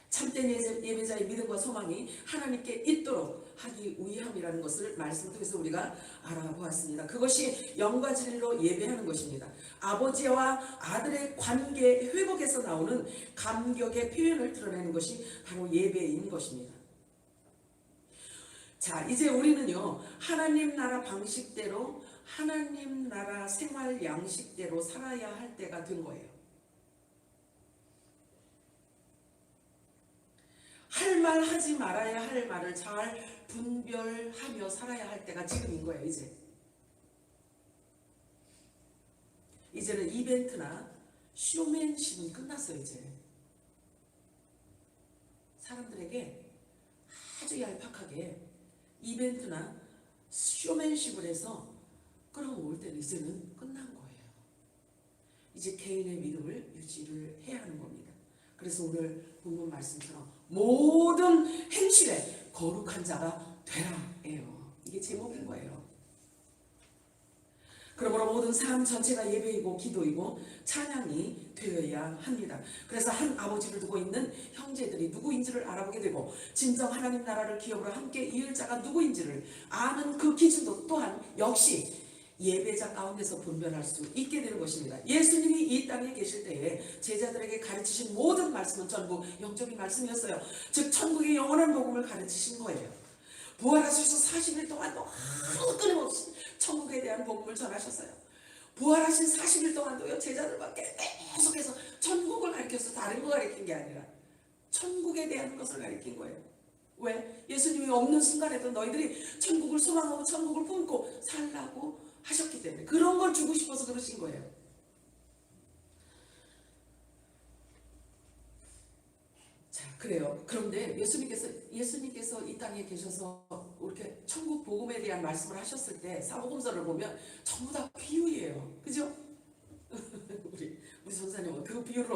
참된 예배자의 믿음과 소망이 하나님께 있도록 하기 위함이라는 것을 말씀을 통해서 우리가 알아보았습니다. 그것이 영과 진리로 예배하는 것입니다. 아버지와 아들의 관계 회복에서 나오는 감격의 표현을 드러내는 것이 바로 예배인 것입니다. 자, 이제 우리는요 하나님 나라 방식대로, 하나님 나라 생활 양식대로 살아야 할 때가 된 거예요. 할 말 하지 말아야 할 말을 잘 분별하며 살아야 할 때가 지금인 거예요. 이제는 이벤트나 쇼맨십은 끝났어요. 이제 사람들에게 아주 얄팍하게 이벤트나 쇼맨십을 해서 끌어올 때는 이제는 끝난 거예요. 이제 개인의 믿음을 유지를 해야 하는 겁니다. 그래서 오늘 본문 말씀처럼 모든 행실에 거룩한 자가 되라예요. 이게 제목인 거예요. 그러므로 모든 삶 전체가 예배이고 기도이고 찬양이 되어야 합니다. 그래서 한 아버지를 두고 있는 형제들이 누구인지를 알아보게 되고 진정 하나님 나라를 기업으로 함께 이을 자가 누구인지를 아는 그 기준도 또한 역시 예배자 가운데서 분별할 수 있게 되는 것입니다. 예수님이 이 땅에 계실 때에 제자들에게 가르치신 모든 말씀은 전부 영적인 말씀이었어요. 즉 천국의 영원한 복음을 가르치신 거예요. 부활하셔서 40일 동안도 아무 끊임없이 천국에 대한 복음을 전하셨어요. 부활하신 40일 동안도요 제자들과 계속해서 천국을 가르쳐서 다른 거 가르친 게 아니라 천국에 대한 것을 가르친 거예요. 왜? 예수님이 없는 순간에도 너희들이 천국을 소망하고 천국을 품고 살라고 하셨기 때문에 그런 걸 주고 싶어서 그러신 거예요. 자, 그래요. 그런데 예수님께서 이 땅에 계셔서 이렇게 천국 복음에 대한 말씀을 하셨을 때 사복음서를 보면 전부 다 비유예요. 그죠? 우리 선사님은 그 비유를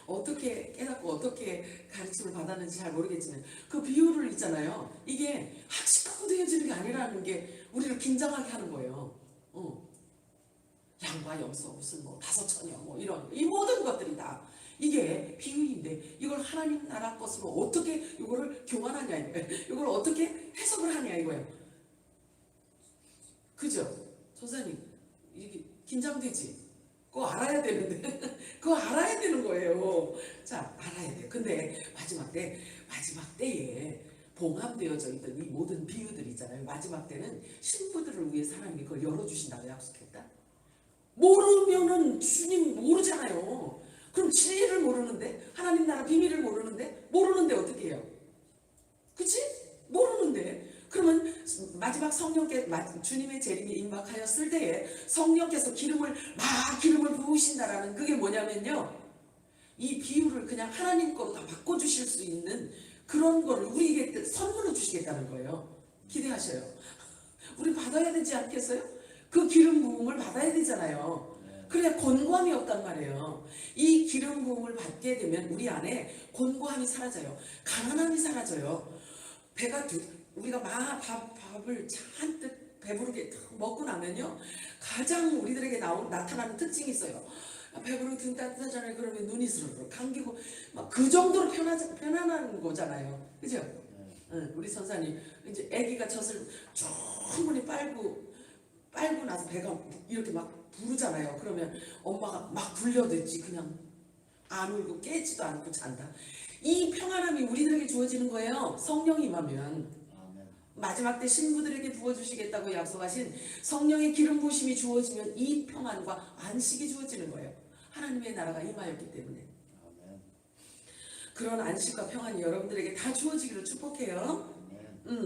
어떻게 깨닫고 어떻게 가르침을 받았는지 잘 모르겠지만 그 비유를 있잖아요. 이게 학식하고 되어지는 게 아니라는 게 우리를 긴장하게 하는 거예요. 양과 염소 무슨 뭐 5천여 뭐 이런 이 모든 것들이 다 이게 비유인데 이걸 하나님 나라 것으로 어떻게 이거를 교환하냐 이거예요. 이걸 어떻게 해석을 하냐 이거예요. 그죠? 선생님 이게 긴장되지? 그거 알아야 되는데 그거 알아야 되는 거예요. 자, 알아야 돼요. 근데 마지막 때에 봉합되어져 있던 이 모든 비유들 있잖아요. 마지막 때는 신부들을 위해서 하나님이 그걸 열어주신다고 약속했다. 모르면은 주님 모르잖아요. 그럼 진리를 모르는데 하나님 나라 비밀을 모르는데 어떻게 해요? 그치? 모르는데 그러면 마지막 주님의 재림이 임박하였을 때에 성령께서 기름을 부으신다라는 그게 뭐냐면요, 이 비유를 그냥 하나님 거로 다 바꿔주실 수 있는 그런 거를 우리에게 선물로 주시겠다는 거예요. 기대하셔요. 우리 받아야 되지 않겠어요? 그 기름 부음을 받아야 되잖아요. 그래야 곤고함이 없단 말이에요. 이 기름 부음을 받게 되면 우리 안에 곤고함이 사라져요. 가난함이 사라져요. 우리가 밥을 잔뜩 배부르게 배부르게 먹고 나면요, 가장 우리들에게 나타나는 특징이 있어요. 배부르게 등 따뜻하잖아요. 그러면 눈이 스르르 감기고 막 그 정도로 편안한 거잖아요. 그죠? 우리 선사님 이제 아기가 젖을 충분히 빨고 나서 배가 이렇게 막 부르잖아요. 그러면 엄마가 막 불려댔지 그냥 안 울고 깨지도 않고 잔다. 이 평안함이 우리들에게 주어지는 거예요. 성령이 임하면. 마지막 때 신부들에게 부어주시겠다고 약속하신 성령의 기름 부으심이 주어지면 이 평안과 안식이 주어지는 거예요. 하나님의 나라가 임하였기 때문에. 그런 안식과 평안이 여러분들에게 다 주어지기를 축복해요.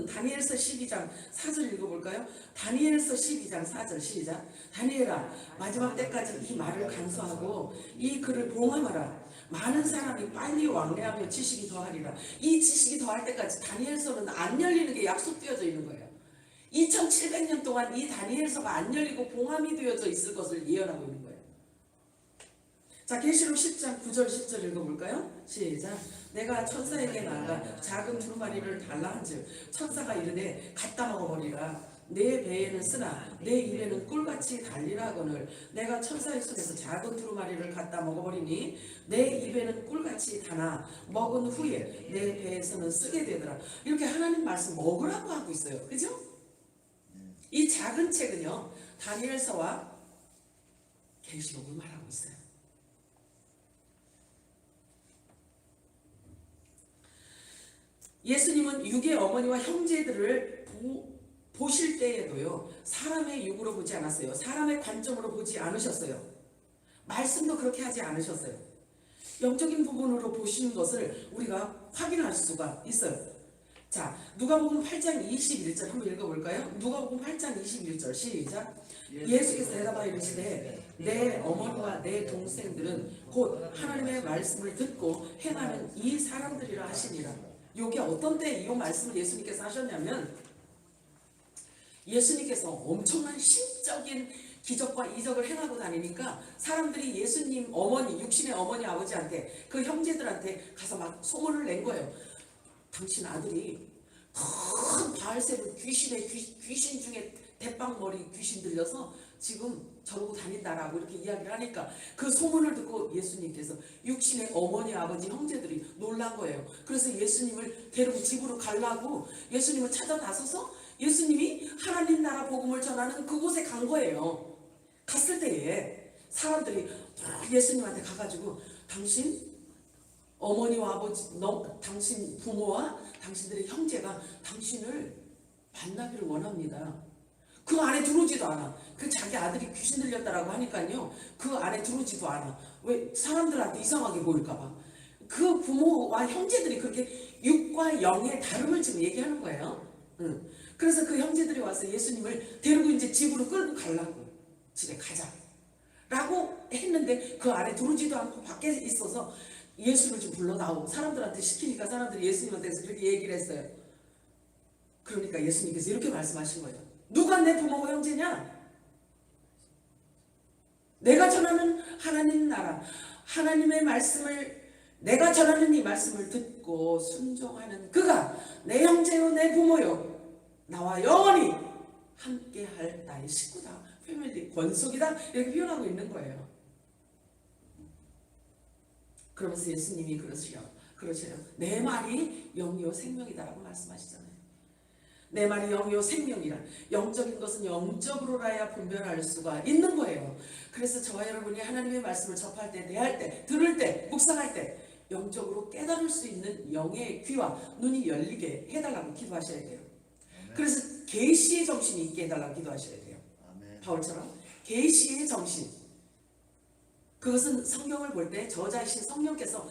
다니엘서 12장 4절 읽어볼까요? 다니엘서 12장 4절 시작. 다니엘아, 마지막 때까지 이 말을 강소하고 이 글을 봉함하라. 많은 사람이 빨리 왕래하며 지식이 더하리라. 이 지식이 더할 때까지 다니엘서는 안 열리는 게 약속되어져 있는 거예요. 2700년 동안 이 다니엘서가 안 열리고 봉함이 되어져 있을 것을 예언하고 있는 거예요. 자, 계시록 10장 9절 10절 읽어볼까요? 시작. 내가 천사에게 나아가 작은 두루마리를 달라 한즉 천사가 이르되 갖다 먹어버리라. 내 배에는 쓰나 내 입에는 꿀같이 달리라 하거늘 내가 천사의 손에서 작은 두루마리를 갖다 먹어버리니 내 입에는 꿀같이 다나 먹은 후에 내 배에서는 쓰게 되더라. 이렇게 하나님 말씀 먹으라고 하고 있어요. 그죠? 이 작은 책은요, 다니엘서와 계시록을 말하고 있어요. 예수님은 육의 어머니와 형제들을 보실 때에도요, 사람의 육으로 보지 않았어요. 사람의 관점으로 보지 않으셨어요. 말씀도 그렇게 하지 않으셨어요. 영적인 부분으로 보시는 것을 우리가 확인할 수가 있어요. 자, 누가복음 8장 21절 한번 읽어볼까요? 누가복음 8장 21절 시작. 예수께서 대답하여 이르시되 내 어머니와 내 동생들은 곧 하나님의 말씀을 듣고 행하는 이 사람들이라 하시니라. 요게 어떤 때 이 말씀을 예수님께서 하셨냐면, 예수님께서 엄청난 신적인 기적과 이적을 행하고 다니니까 사람들이 예수님 어머니, 육신의 어머니 아버지한테, 그 형제들한테 가서 막 소문을 낸 거예요. 당신 아들이 큰 바알세불 귀신 중에 대빵머리 귀신 들려서 지금 저러고 다닌다라고 이렇게 이야기를 하니까 그 소문을 듣고 예수님께서 육신의 어머니, 아버지, 형제들이 놀란 거예요. 그래서 예수님을 데리고 집으로 가려고 예수님을 찾아 나서서 예수님이 하나님 나라 복음을 전하는 그곳에 간 거예요. 갔을 때에 사람들이 예수님한테 가가지고 당신 어머니와 아버지, 당신 부모와 당신들의 형제가 당신을 만나기를 원합니다. 그 안에 들어오지도 않아. 그 자기 아들이 귀신 들렸다라고 하니까요, 그 안에 들어오지도 않아. 왜? 사람들한테 이상하게 보일까봐. 그 부모와 형제들이 그렇게 육과 영의 다름을 지금 얘기하는 거예요. 그래서 그 형제들이 와서 예수님을 데리고 이제 집으로 끌고 가려고, 집에 가자 라고 했는데 그 안에 들어오지도 않고 밖에 있어서 예수를 좀 불러 나오고, 사람들한테 시키니까 사람들이 예수님한테서 그렇게 얘기를 했어요. 그러니까 예수님께서 이렇게 말씀하신 거예요. 누가 내 부모고 형제냐? 내가 전하는 하나님 나라, 하나님의 말씀을, 내가 전하는 이 말씀을 듣고 순종하는 그가 내 형제요 내 부모요 나와 영원히 함께할 나의 식구다, 패밀리, 권속이다, 이렇게 표현하고 있는 거예요. 그러면서 예수님이 그러셔요. 내 말이 영이요 생명이다라고 말씀하시잖아요. 내 말이 영이요 생명이라. 영적인 것은 영적으로라야 분별할 수가 있는 거예요. 그래서 저와 여러분이 하나님의 말씀을 접할 때, 대할 때, 들을 때, 묵상할 때 영적으로 깨달을 수 있는 영의 귀와 눈이 열리게 해달라고 기도하셔야 돼요. 그래서 계시의 정신이 있게 해달라고 기도하셔야 돼요. 바울처럼 계시의 정신, 그것은 성경을 볼 때 저자이신 성령께서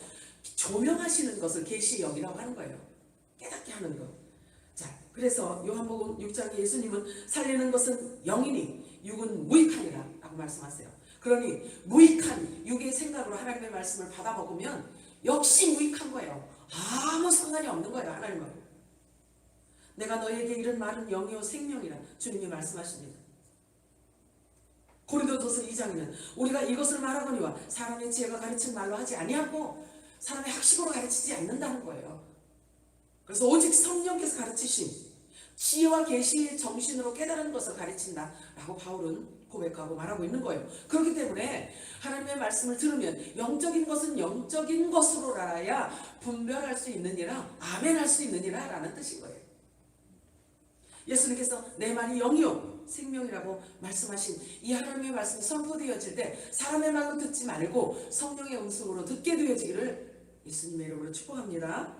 조명하시는 것을 계시의 영이라고 하는 거예요. 깨닫게 하는 것. 자, 그래서 요한복음 6장에 예수님은 살리는 것은 영이니 육은 무익하니라 라고 말씀하세요. 그러니 무익한 육의 생각으로 하나님의 말씀을 받아 먹으면 역시 무익한 거예요. 아무 상관이 없는 거예요, 하나님하고. 내가 너에게 이런 말은 영이요 생명이라 주님이 말씀하십니다. 고린도전서 2장에는 우리가 이것을 말하거니와 사람의 지혜가 가르친 말로 하지 아니하고 사람의 학식으로 가르치지 않는다는 거예요. 그래서 오직 성령께서 가르치신 지혜와 계시의 정신으로 깨달은 것을 가르친다 라고 바울은 고백하고 말하고 있는 거예요. 그렇기 때문에 하나님의 말씀을 들으면 영적인 것은 영적인 것으로 알아야 분별할 수 있느니라, 아멘할 수 있느니라 라는 뜻인 거예요. 예수님께서 내 말이 영이요 생명이라고 말씀하신 이 하나님의 말씀이 선포되어질 때 사람의 말로 듣지 말고 성령의 음성으로 듣게 되어지기를 예수님의 이름으로 축복합니다.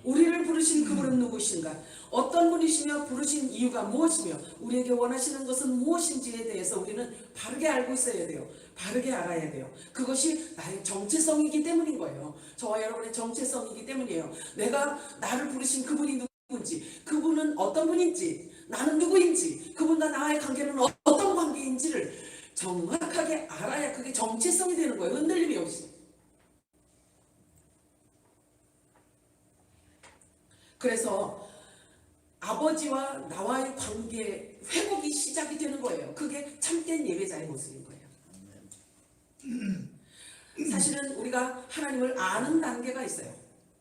우리를 부르신 그분은 누구신가? 어떤 분이시며 부르신 이유가 무엇이며 우리에게 원하시는 것은 무엇인지에 대해서 우리는 바르게 알고 있어야 돼요. 바르게 알아야 돼요. 그것이 나의 정체성이기 때문인 거예요. 저와 여러분의 정체성이기 때문이에요. 내가 나를 부르신 그분이 누군지, 그분은 어떤 분인지, 나는 누구인지, 그분과 나의 관계는 어떤 관계인지를 정확하게 알아야 그게 정체성이 되는 거예요. 흔들림이 없이. 그래서 아버지와 나와의 관계 회복이 시작이 되는 거예요. 그게 참된 예배자의 모습인 거예요. 사실은 우리가 하나님을 아는 단계가 있어요.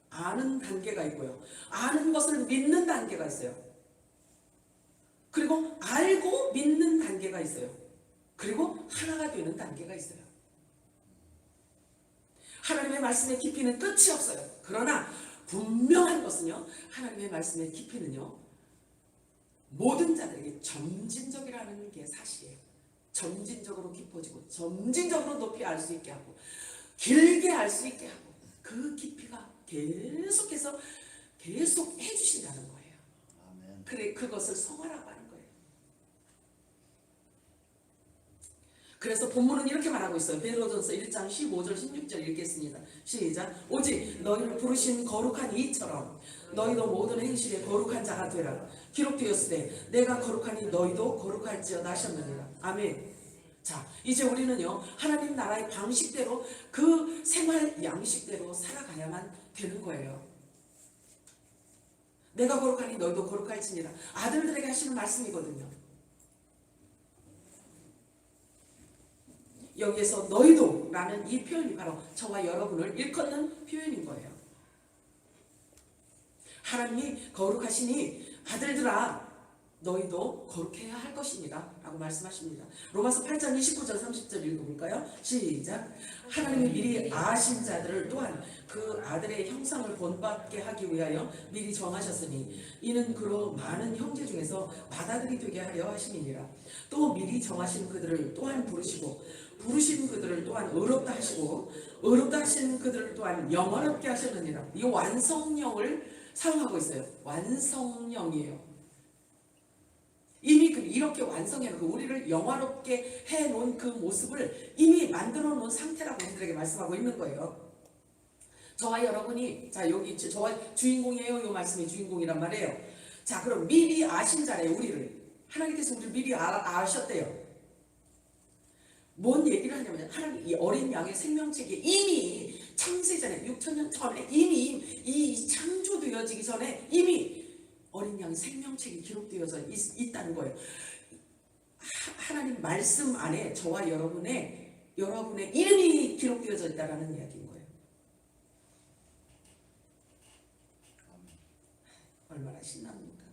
아는 단계가 있고요. 아는 것을 믿는 단계가 있어요. 그리고 알고 믿는 단계가 있어요. 그리고 하나가 되는 단계가 있어요. 하나님의 말씀의 깊이는 끝이 없어요. 그러나 분명한 것은요, 하나님의 말씀의 깊이는요, 모든 자들에게 점진적이라는 게 사실이에요. 점진적으로 깊어지고 점진적으로 높이 알 수 있게 하고 길게 알 수 있게 하고 그 깊이가 계속해서 계속 해주신다는 거예요. 그래, 그것을 성화라고 하는 거예요. 그래서 본문은 이렇게 말하고 있어요. 베드로전서 1장 15절 16절 읽겠습니다. 시작. 오직 너희를 부르신 거룩한 이처럼 너희도 모든 행실에 거룩한 자가 되라. 기록되었으되 내가 거룩하니 너희도 거룩할지어다 하셨느니라. 아멘. 자, 이제 우리는요, 하나님 나라의 방식대로 그 생활 양식대로 살아가야만 되는 거예요. 내가 거룩하니 너희도 거룩할지니라. 아들들에게 하시는 말씀이거든요. 여기에서 너희도 라는 이 표현이 바로 저와 여러분을 일컫는 표현인 거예요. 하나님이 거룩하시니 아들들아 너희도 거룩해야 할 것입니다 라고 말씀하십니다. 로마서 8장 29절 30절 읽어볼까요? 시작. 하나님이 미리 아신 자들을 또한 그 아들의 형상을 본받게 하기 위하여 미리 정하셨으니 이는 그로 많은 형제 중에서 맏아들이 되게 하려 하심이니라. 또 미리 정하신 그들을 또한 부르시고 부르신 그들을 또한 의롭다 하시고 의롭다 하신 그들을 또한 영원롭게 하셨느니라. 이 완성형을 사용하고 있어요. 완성형이에요. 이미 이렇게 완성해놓고 우리를 영화롭게 해놓은 그 모습을 이미 만들어 놓은 상태라고 우리들에게 말씀하고 있는 거예요. 저와 여러분이, 자 여기 저와 주인공이에요. 이 말씀이 주인공이란 말이에요. 자 그럼 미리 아신 자래요. 우리를 하나님께서 우리를 미리 아셨대요. 뭔 얘기를 하냐면 하나님 이 어린 양의 생명책에 이미 창세 전에 6천년 전에 이미 이 창조되어지기 전에 이미 어린 양의 생명책이 기록되어져 있다는 거예요. 하나님 말씀 안에 저와 여러분의 이름이 기록되어져 있다는 이야기인 거예요. 얼마나 신납니까?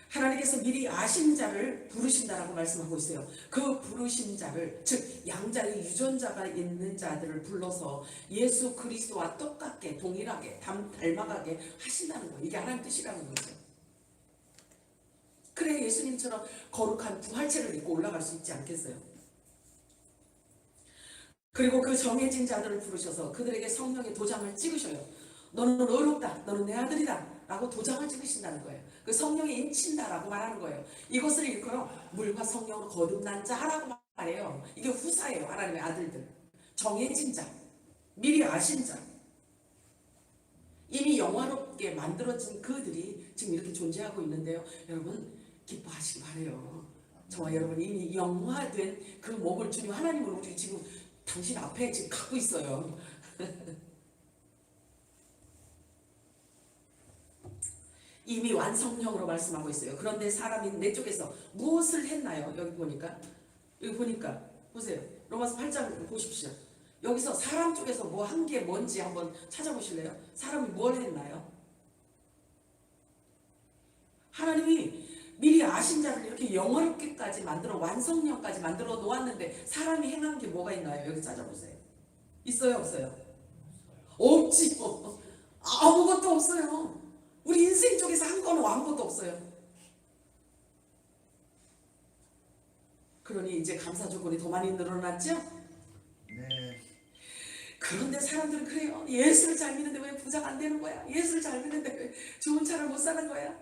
하나님께서 미리 아신 자를 부르신다라고 말씀하고 있어요. 그 부르신 자를, 즉 양자의 유전자가 있는 자들을 불러서 예수 그리스도와 똑같게 동일하게 닮아가게 하신다는 거예요. 이게 하나님 뜻이라는 거죠. 그래 예수님처럼 거룩한 부활체를 입고 올라갈 수 있지 않겠어요? 그리고 그 정해진 자들을 부르셔서 그들에게 성령의 도장을 찍으셔요. 너는 의롭다, 너는 내 아들이다 라고 도장을 찍으신다는 거예요. 그 성령에 인친다라고 말하는 거예요. 이것을 일컬어 물과 성령으로 거듭난 자라고 말해요. 이게 후사예요. 하나님의 아들들, 정해진 자, 미리 아신 자, 이미 영화롭게 만들어진 그들이 지금 이렇게 존재하고 있는데요. 여러분 기뻐하시기 바래요. 저와 여러분 이미 영화된 그 몸을 주님 하나님은 우리 지금 당신 앞에 지금 갖고 있어요. 이미 완성형으로 말씀하고 있어요. 그런데 사람이 내 쪽에서 무엇을 했나요? 여기 보니까 보세요. 로마서 8장 보십시오. 여기서 사람 쪽에서 뭐 한 게 뭔지 한번 찾아보실래요? 사람이 뭘 했나요? 하나님이 미리 아신 자를 이렇게 영원롭게까지 만들어 완성형까지 만들어 놓았는데 사람이 행한 게 뭐가 있나요? 여기 찾아보세요. 있어요? 없어요? 없지요. 아무것도 없어요. 우리 인생 쪽에서 한 건 아무것도 없어요. 그러니 이제 감사 조건이 더 많이 늘어났죠? 네. 그런데 사람들은 그래요. 예수를 잘 믿는데 왜 부자가 안 되는 거야? 예수를 잘 믿는데 왜 좋은 차를 못 사는 거야?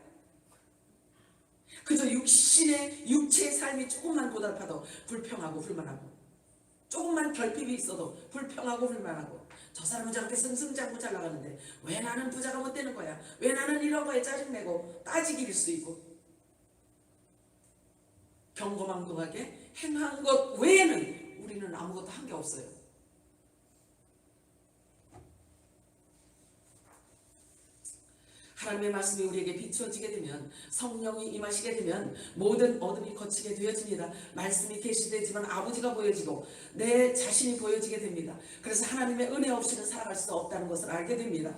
그저 육체의 삶이 조금만 보답해도 불평하고 불만하고, 조금만 결핍이 있어도 불평하고 불만하고, 저 사람은 저렇게 승승장구 잘 나가는데 왜 나는 부자가 못 되는 거야? 왜 나는 이런 거에 짜증내고 따지기일 수 있고, 경거망동하게 행한 것 외에는 우리는 아무것도 한 게 없어요. 하나님의 말씀이 우리에게 비추어지게 되면, 성령이 임하시게 되면 모든 어둠이 거치게 되어집니다. 말씀이 계시되지만 아버지가 보여지고 내 자신이 보여지게 됩니다. 그래서 하나님의 은혜 없이는 살아갈 수 없다는 것을 알게 됩니다.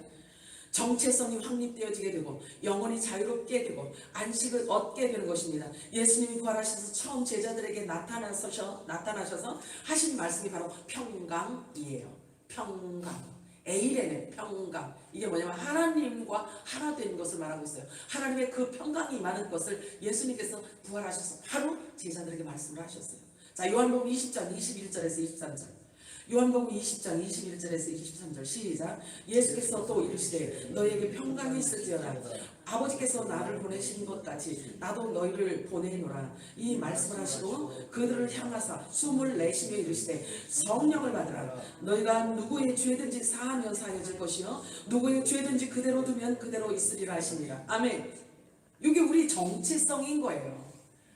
정체성이 확립되어지게 되고 영혼이 자유롭게 되고 안식을 얻게 되는 것입니다. 예수님이 부활하셔서 처음 제자들에게 나타나셔서 하신 말씀이 바로 평강이에요. 평강. 에이레네, 평강. 이게 뭐냐면 하나님과 하나 된 것을 말하고 있어요. 하나님의 그 평강이 많은 것을 예수님께서 부활하셔서 바로 제자들에게 말씀을 하셨어요. 자, 요한복음 20장 21절에서 23절. 요한복음 20장 21절에서 23절 시작. 예수께서 또 이르시되 너희에게 평강이 있을지어다. 아버지께서 나를 보내신 것 같이 나도 너희를 보내노라. 이 말씀을 하시고 그들을 향하사 숨을 내쉬며 이르시되 성령을 받으라. 너희가 누구의 죄든지 사하면 사해질 것이요 누구의 죄든지 그대로 두면 그대로 있으리라 하십니다. 아멘. 이게 우리 정체성인 거예요.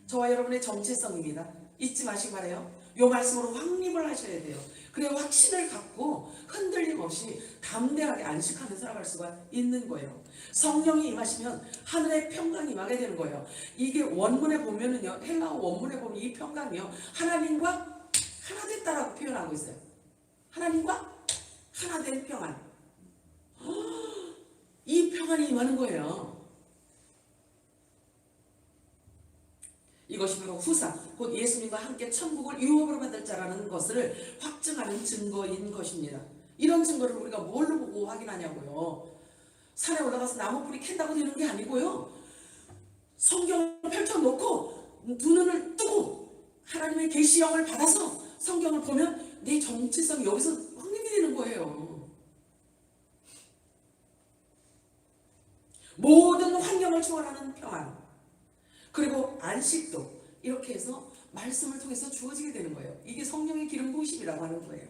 저와 여러분의 정체성입니다. 잊지 마시기 바라요. 이 말씀으로 확립을 하셔야 돼요. 그래야 확신을 갖고 흔들림 없이 담대하게 안식하며 살아갈 수가 있는 거예요. 성령이 임하시면 하늘의 평강이 임하게 되는 거예요. 이게 원문에 보면은요, 헬라어 원문에 보면 이 평강이요, 하나님과 하나 됐다라고 표현하고 있어요. 하나님과 하나 된 평안. 이 평안이 임하는 거예요. 이것이 바로 후사, 곧 예수님과 함께 천국을 유업으로 받을 자라는 것을 확증하는 증거인 것입니다. 이런 증거를 우리가 뭘로 보고 확인하냐고요. 산에 올라가서 나무 뿌리 캔다고 되는 게 아니고요. 성경을 펼쳐놓고 두 눈을 뜨고 하나님의 계시형을 받아서 성경을 보면 내 정체성이 여기서 확립이 되는 거예요. 모든 환경을 초월하는 평안, 그리고 안식도 이렇게 해서 말씀을 통해서 주어지게 되는 거예요. 이게 성령의 기름 부으심이라고 하는 거예요.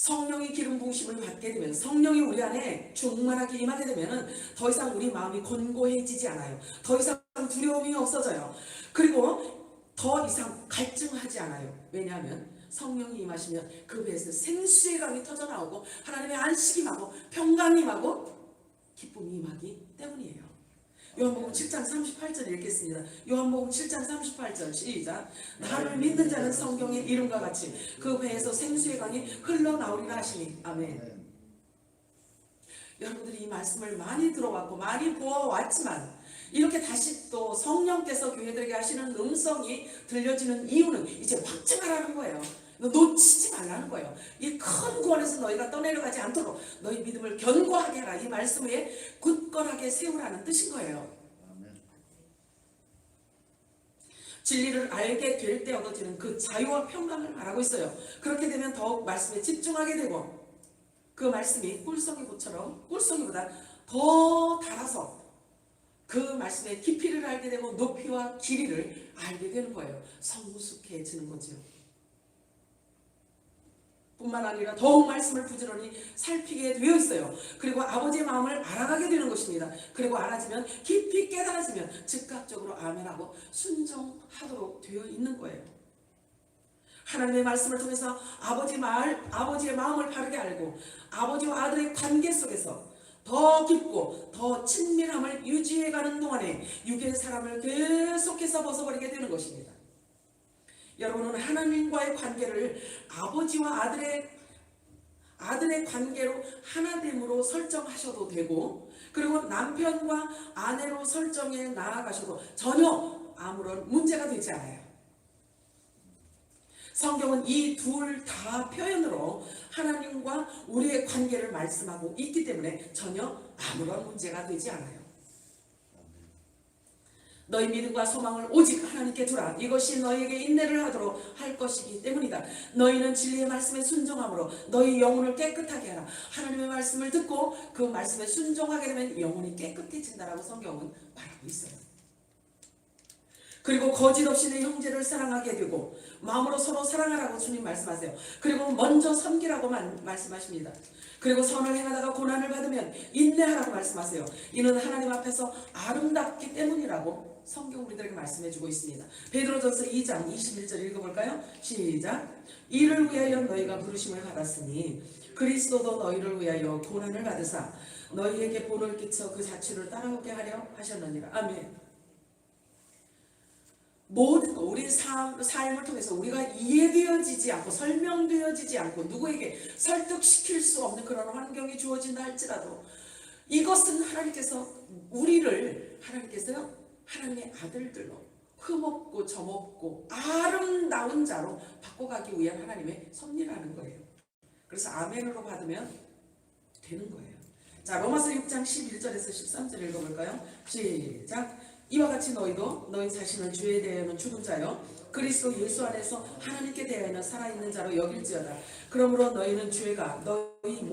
성령의 기름 부으심을 받게 되면, 성령이 우리 안에 충만하게 임하게 되면 더 이상 우리 마음이 곤고해지지 않아요. 더 이상 두려움이 없어져요. 그리고 더 이상 갈증하지 않아요. 왜냐하면 성령이 임하시면 그 배에서 생수의 강이 터져나오고 하나님의 안식이 임하고 평강이 임하고 기쁨이 임하기 때문이에요. 요한복음 7장 38절 읽겠습니다. 요한복음 7장 38절 시작. 나를 믿는 자는 성경의 이름과 같이 그 배에서 생수의 강이 흘러나오리라 하시니. 아멘. 여러분들이 이 말씀을 많이 들어왔고 많이 보아왔지만 이렇게 다시 또 성령께서 교회들에게 하시는 음성이 들려지는 이유는 이제 확증하라는 거예요. 놓치지 말라는 거예요. 이 큰 구원에서 너희가 떠내려가지 않도록 너희 믿음을 견고하게 하라. 이 말씀 위에 굳건하게 세우라는 뜻인 거예요. 진리를 알게 될 때 얻어지는 그 자유와 평강을 말하고 있어요. 그렇게 되면 더욱 말씀에 집중하게 되고 그 말씀이 꿀송이보처럼, 꿀송이보다 더 달아서 그 말씀의 깊이를 알게 되고 높이와 길이를 알게 되는 거예요. 성숙해지는 거죠. 뿐만 아니라 더욱 말씀을 부지런히 살피게 되어 있어요. 그리고 아버지의 마음을 알아가게 되는 것입니다. 그리고 알아지면 깊이 깨달아지면 즉각적으로 아멘하고 순종하도록 되어 있는 거예요. 하나님의 말씀을 통해서 아버지의 마음을 바르게 알고 아버지와 아들의 관계 속에서 더 깊고 더 친밀함을 유지해가는 동안에 육의 사람을 계속해서 벗어버리게 되는 것입니다. 여러분은 하나님과의 관계를 아버지와 아들의 관계로 하나됨으로 설정하셔도 되고, 그리고 남편과 아내로 설정해 나아가셔도 전혀 아무런 문제가 되지 않아요. 성경은 이 둘 다 표현으로 하나님과 우리의 관계를 말씀하고 있기 때문에 전혀 아무런 문제가 되지 않아요. 너희 믿음과 소망을 오직 하나님께 두라. 이것이 너희에게 인내를 하도록 할 것이기 때문이다. 너희는 진리의 말씀에 순종함으로 너희 영혼을 깨끗하게 하라. 하나님의 말씀을 듣고 그 말씀에 순종하게 되면 영혼이 깨끗해진다라고 성경은 말하고 있어요. 그리고 거짓 없이 내 형제를 사랑하게 되고 마음으로 서로 사랑하라고 주님 말씀하세요. 그리고 먼저 섬기라고 말씀하십니다. 그리고 선을 행하다가 고난을 받으면 인내하라고 말씀하세요. 이는 하나님 앞에서 아름답기 때문이라고 성경 우리들에게 말씀해주고 있습니다. 베드로전서 2장 21절 읽어볼까요? 시작. 이를 위하여 너희가 부르심을 받았으니 그리스도도 너희를 위하여 고난을 받으사 너희에게 본을 끼쳐 그 자취를 따라오게 하려 하셨느니라. 아멘. 모든 우리 삶을 통해서 우리가 이해되어지지 않고 설명되어지지 않고 누구에게 설득시킬 수 없는 그런 환경이 주어진다 할지라도 이것은 하나님께서 하나님의 아들들로 흠없고 점없고 아름다운 자로 바꿔가기 위한 하나님의 섭리라는 거예요. 그래서 아멘으로 받으면 되는 거예요. 자, 로마서 6장 11절에서 13절 읽어볼까요? 시작. 이와 같이 너희도 너희 자신을 주에 대하여는 죽은 자요 그리스도 예수 안에서 하나님께 대하여는 살아있는 자로 여길지어다. 그러므로 너희는 죄가 너희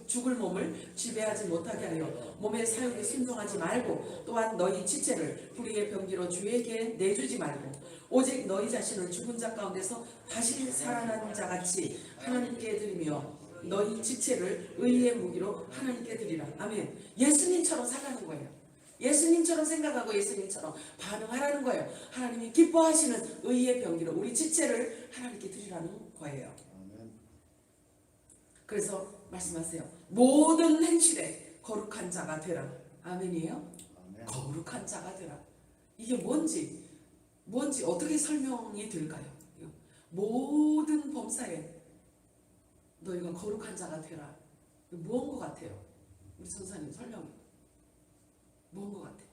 죽을 몸을 지배하지 못하게 하여 몸의 사욕에 순종하지 말고 또한 너희 지체를 불의의 병기로 주에게 내주지 말고 오직 너희 자신을 죽은 자 가운데서 다시 살아난 자같이 하나님께 드리며 너희 지체를 의의 무기로 하나님께 드리라. 아멘. 예수님처럼 살라는 거예요. 예수님처럼 생각하고 예수님처럼 반응하라는 거예요. 하나님이 기뻐하시는 의의 병기로 우리 지체를 하나님께 드리라는 거예요. 그래서 말씀하세요. 모든 행실에 거룩한 자가 되라. 아멘이에요? 아멘. 거룩한 자가 되라. 이게 뭔지 어떻게 설명이 될까요? 모든 범사에 너희가 거룩한 자가 되라. 무언 것 같아요? 우리 선사님 설명이 무언 것 같아요?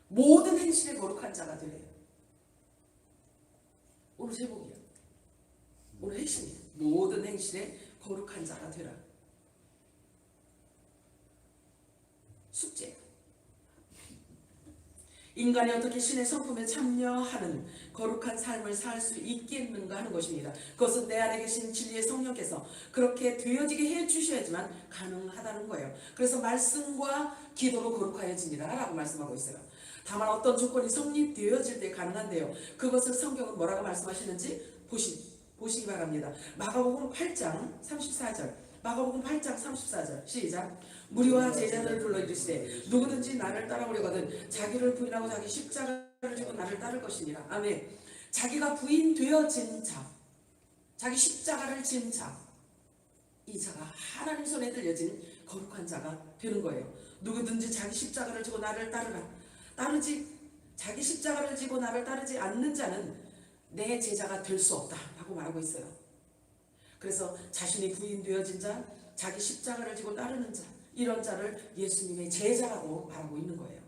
모든 행실에 거룩한 자가 되래요. 오늘 제목이야. 오늘 핵심이야. 모든 행실에 거룩한 자가 되라. 숙제. 인간이 어떻게 신의 성품에 참여하는 거룩한 삶을 살 수 있겠는가 하는 것입니다. 그것은 내 안에 계신 진리의 성령께서 그렇게 되어지게 해주셔야지만 가능하다는 거예요. 그래서 말씀과 기도로 거룩하여지니라 라고 말씀하고 있어요. 다만 어떤 조건이 성립되어질 때 가능한데요. 그것을 성경은 뭐라고 말씀하시는지 보시기 바랍니다. 마가복음 8장 34절. 마가복음 8장 34절. 시작. 무리와 제자들을 불러 이르시되 누구든지 나를 따라오려거든 자기를 부인하고 자기 십자가를 지고 나를 따를 것이니라. 아멘. 자기가 부인되어진 자, 자기 십자가를 진 자, 이 자가 하나님 손에 들려진 거룩한 자가 되는 거예요. 누구든지 자기 십자가를 지고 나를 따르라. 자기 십자가를 지고 나를 따르지 않는 자는 내 제자가 될 수 없다 라고 말하고 있어요. 그래서 자신이 부인되어진 자, 자기 십자가를 지고 따르는 자, 이런 자를 예수님의 제자라고 말하고 있는 거예요.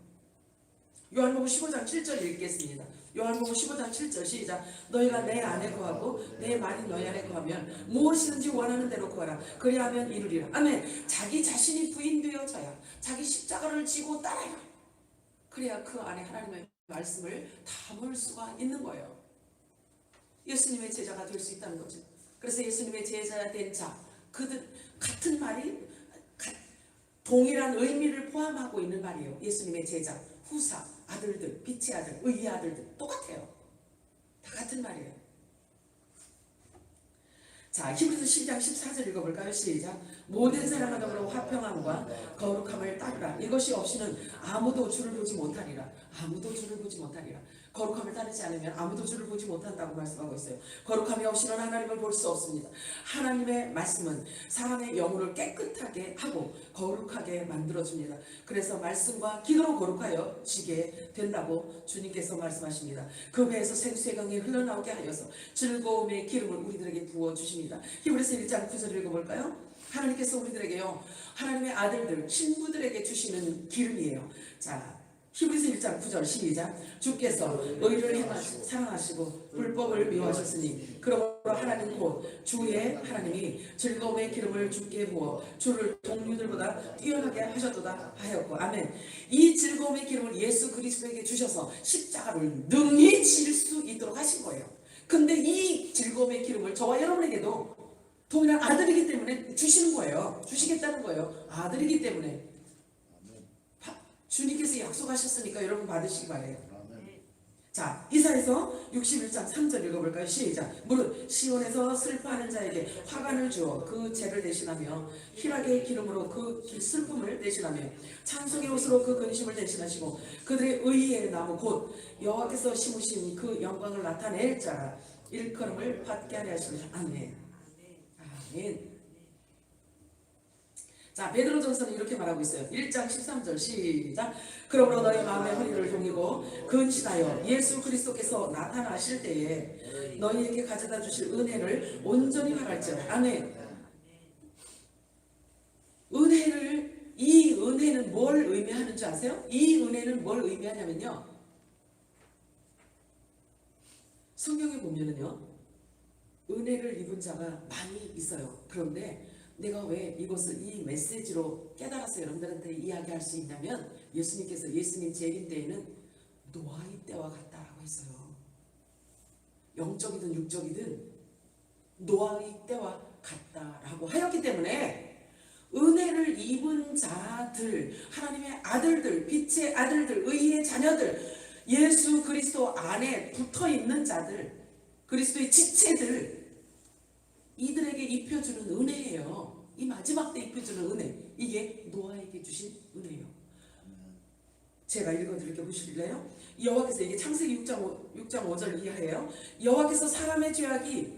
요한복음 15장 7절 읽겠습니다. 요한복음 15장 7절 시작. 너희가 내 안에 거하고 내 말이 너희 안에 거하면 무엇이든지 원하는 대로 구하라. 그리하면 이루리라. 아멘. 자기 자신이 부인되어져야 자기 십자가를 지고 따라야. 그래야 그 안에 하나님의 말씀을 담을 수가 있는 거예요. 예수님의 제자가 될 수 있다는 거죠. 그래서 예수님의 제자가 된 자, 그들 같은 말이 동일한 의미를 포함하고 있는 말이에요. 예수님의 제자, 후사, 아들들, 빛의 아들, 의의 아들들 똑같아요. 다 같은 말이에요. 자, 히브리서 10장 14절 읽어볼까요? 시작. 모든 사람마다 화평함과 거룩함을 따르라. 이것이 없이는 아무도 주를 보지 못하리라. 아무도 주를 보지 못하리라. 거룩함을 따르지 않으면 아무도 주를 보지 못한다고 말씀하고 있어요. 거룩함이 없이는 하나님을 볼 수 없습니다. 하나님의 말씀은 사람의 영혼을 깨끗하게 하고 거룩하게 만들어줍니다. 그래서 말씀과 기도로 거룩하여 지게 된다고 주님께서 말씀하십니다. 그 배에서 생수의 강이 흘러나오게 하여서 즐거움의 기름을 우리들에게 부어주십니다. 히브리서 1장 9절 읽어볼까요? 하나님께서 우리들에게요, 하나님의 아들들, 신부들에게 주시는 기름이에요. 자, 히브리서 1장 9절 시작. 주께서 의를 사랑하시고 불법을 미워하셨으니 그러므로 하나님 곧 주의 하나님이 즐거움의 기름을 주께 부어 주를 동료들보다 뛰어나게 하셨도다 하였고. 아멘. 이 즐거움의 기름을 예수 그리스도에게 주셔서 십자가를 능히 질 수 있도록 하신 거예요. 근데 이 즐거움의 기름을 저와 여러분에게도 동일한 아들이기 때문에 주시는 거예요. 주시겠다는 거예요. 아들이기 때문에. 주님께서 약속하셨으니까 여러분 받으시기 바래요. 자, 이사야서 61장 3절 읽어볼까요? 시작. 무릇 시온에서 슬퍼하는 자에게 화관을 주어 그 죄를 대신하며 희락의 기름으로 그 슬픔을 대신하며 찬송의 옷으로 그 근심을 대신하시고 그들의 의의 나무 곧 여호와께서 심으신 그 영광을 나타낼 자라 일컬음을 받게 하려 하시며. 아멘. 아멘. 자, 베드로전서는 이렇게 말하고 있어요. 1장 13절 시작. 그러므로 너희 마음의 허리를 동이고 근신하여 예수 그리스도께서 나타나실 때에 너희에게 가져다 주실 은혜를 온전히 바랄지어다. 아멘. 이 은혜는 뭘 의미하는 줄 아세요? 이 은혜는 뭘 의미하냐면요, 성경에 보면은요, 은혜를 입은 자가 많이 있어요. 그런데 내가 왜 이것을 이 메시지로 깨달아서 여러분들한테 이야기할 수 있냐면, 예수님께서 예수님 재림 때에는 노아의 때와 같다라고 했어요. 영적이든 육적이든 노아의 때와 같다라고 하였기 때문에 은혜를 입은 자들, 하나님의 아들들, 빛의 아들들, 의의 자녀들, 예수 그리스도 안에 붙어있는 자들, 그리스도의 지체들, 이들에게 입혀주는 은혜예요. 이 마지막 때 입혀주는 은혜, 이게 노아에게 주신 은혜예요. 제가 읽어드릴게요. 보실래요? 여호와께서, 이게 창세기 6장 5절 이하예요. 여호와께서 사람의 죄악이